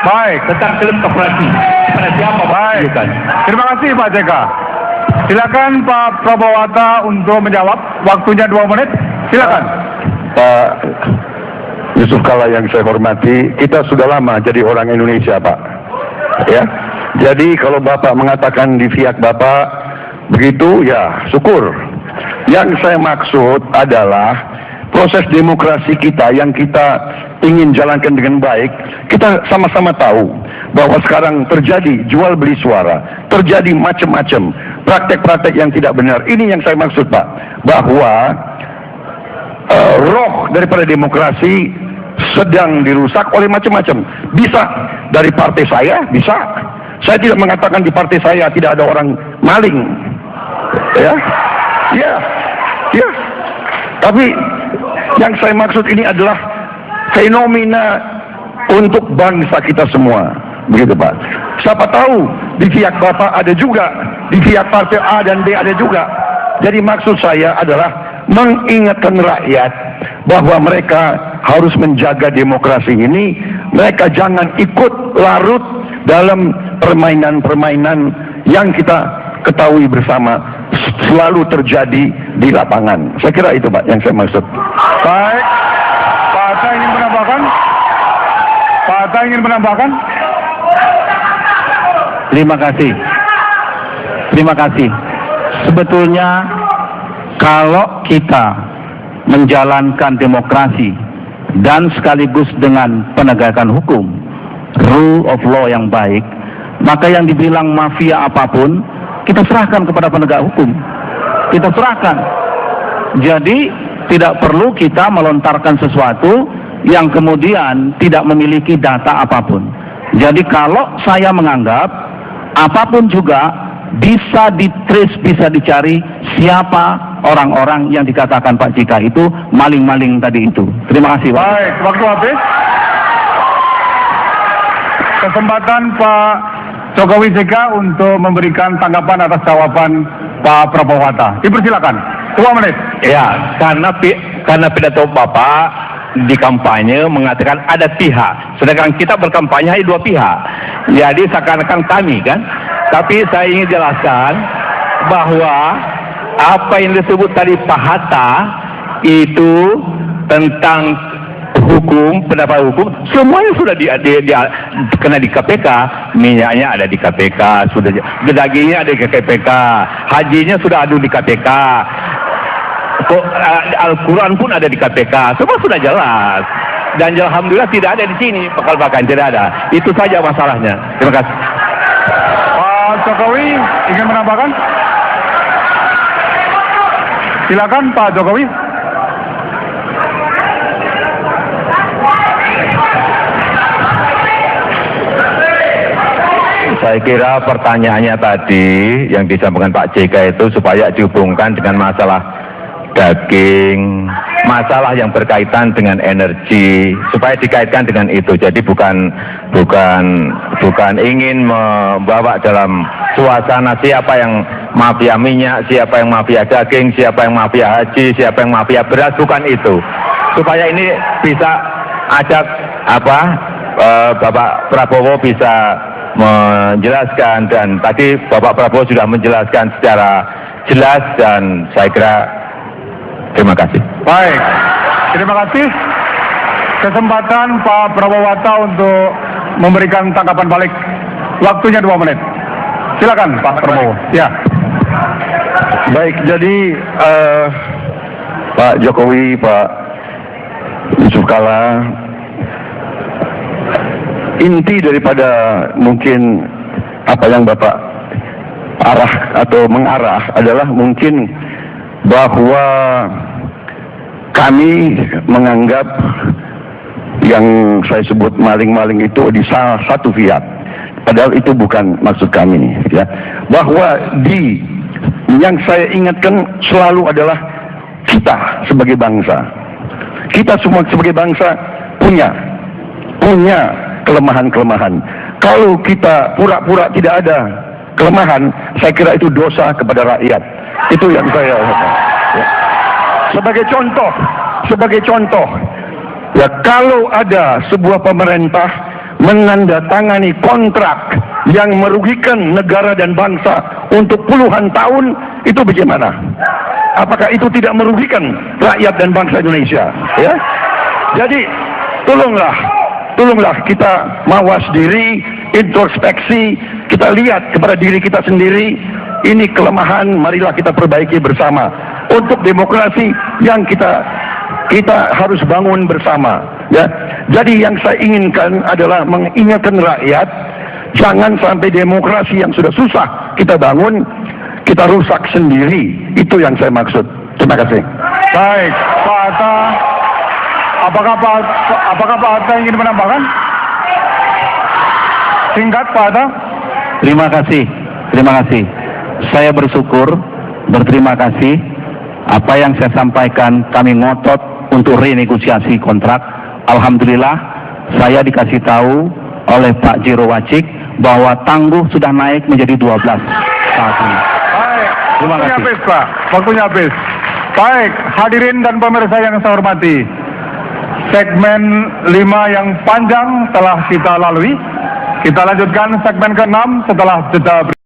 Baik. Tentang klaim koperasi. Kepada siapa? Baik. Tujukan? Terima kasih Pak JK. Silakan Pak Prabowo Hatta untuk menjawab. Waktunya 2 menit. Silakan. Pak Yusuf Kalla yang saya hormati, kita sudah lama jadi orang Indonesia, Pak. Ya. Jadi kalau Bapak mengatakan di pihak Bapak begitu, ya syukur. Yang saya maksud adalah proses demokrasi kita yang kita ingin jalankan dengan baik. Kita sama-sama tahu bahwa sekarang terjadi jual beli suara, terjadi macam-macam praktek-praktek yang tidak benar. Ini yang saya maksud, Pak, bahwa roh daripada demokrasi sedang dirusak oleh macam-macam. Bisa dari partai saya, bisa. Saya tidak mengatakan di partai saya tidak ada orang maling, ya. Tapi yang saya maksud ini adalah fenomena untuk bangsa kita semua, begitu Pak. Siapa tahu di pihak Bapak ada juga, di pihak partai A dan B ada juga. Jadi maksud saya adalah mengingatkan rakyat bahwa mereka harus menjaga demokrasi ini. Mereka jangan ikut larut dalam permainan-permainan yang kita ketahui bersama selalu terjadi di lapangan. Saya kira itu Pak yang saya maksud. Baik. Pak Hatta ingin menambahkan? Pak Hatta ingin menambahkan? Terima kasih. Terima kasih. Sebetulnya kalau kita menjalankan demokrasi dan sekaligus dengan penegakan hukum, rule of law yang baik, maka yang dibilang mafia apapun kita serahkan kepada penegak hukum. Kita serahkan. Jadi tidak perlu kita melontarkan sesuatu yang kemudian tidak memiliki data apapun. Jadi kalau saya menganggap apapun juga bisa ditrace, bisa dicari siapa orang-orang yang dikatakan Pak JK itu maling-maling tadi itu. Terima kasih Pak. Baik, waktu habis. Kesempatan Pak Jokowi JK untuk memberikan tanggapan atas jawaban Pak Prabowo Hatta. Dipersilakan. 2 menit. Ya, karena pidato Bapak di kampanye mengatakan ada pihak, sedangkan kita berkampanye hanya 2 pihak. Jadi seakan-akan kami kan. Tapi saya ingin jelaskan bahwa apa yang disebut tadi Pak Hatta itu tentang hukum, pendapat hukum, semuanya sudah kena di KPK. Minyaknya ada di KPK, sudah dagingnya ada di KPK, hajinya sudah ada di KPK, Al-Quran pun ada di KPK, semua sudah jelas. Dan alhamdulillah tidak ada di sini bakal-bakal, tidak ada. Itu saja masalahnya. Terima kasih. Pak Jokowi ingin menambahkan? Silakan Pak Jokowi. Saya kira pertanyaannya tadi yang disampaikan Pak JK itu supaya dihubungkan dengan masalah daging, masalah yang berkaitan dengan energi, supaya dikaitkan dengan itu. Jadi bukan ingin membawa dalam suasana siapa yang mafia minyak, siapa yang mafia daging, siapa yang mafia haji, siapa yang mafia beras, bukan itu. Supaya ini bisa ajak Bapak Prabowo bisa menjelaskan, dan tadi Bapak Prabowo sudah menjelaskan secara jelas, dan saya kira terima kasih. Baik, terima kasih. Kesempatan Pak Prabowo Hatta untuk memberikan tanggapan balik. Waktunya 2 menit. Silakan Pak Prabowo. Ya. Baik, jadi Pak Jokowi, Pak Yusuf Kalla, inti daripada mungkin apa yang Bapak arah atau mengarah adalah mungkin bahwa kami menganggap yang saya sebut maling-maling itu di salah satu pihak, padahal itu bukan maksud kami, ya. Bahwa yang saya ingatkan selalu adalah kita sebagai bangsa. Kita semua sebagai bangsa punya kelemahan-kelemahan. Kalau kita pura-pura tidak ada kelemahan, saya kira itu dosa kepada rakyat. Itu yang saya ya. Sebagai contoh, ya, kalau ada sebuah pemerintah menandatangani kontrak yang merugikan negara dan bangsa untuk puluhan tahun, itu bagaimana? Apakah itu tidak merugikan rakyat dan bangsa Indonesia? Ya, jadi tolonglah kita mawas diri, introspeksi, kita lihat kepada diri kita sendiri. Ini kelemahan, marilah kita perbaiki bersama untuk demokrasi yang kita harus bangun bersama. Ya, jadi yang saya inginkan adalah mengingatkan rakyat, jangan sampai demokrasi yang sudah susah kita bangun, kita rusak sendiri. Itu yang saya maksud. Terima kasih. Baik, Pak Hatta. Apakah Pak Hatta ingin menambahkan? Singkat, Pak Hatta. Terima kasih. Saya berterima kasih. Apa yang saya sampaikan, kami ngotot untuk renegosiasi kontrak. Alhamdulillah, saya dikasih tahu oleh Pak Jero Wacik bahwa tangguh sudah naik menjadi 12 saat ini. Baik, Terima waktunya kasih. habis, Pak. Waktunya habis. Baik, hadirin dan pemirsa yang saya hormati. Segmen 5 yang panjang telah kita lalui. Kita lanjutkan segmen ke-6 setelah jeda.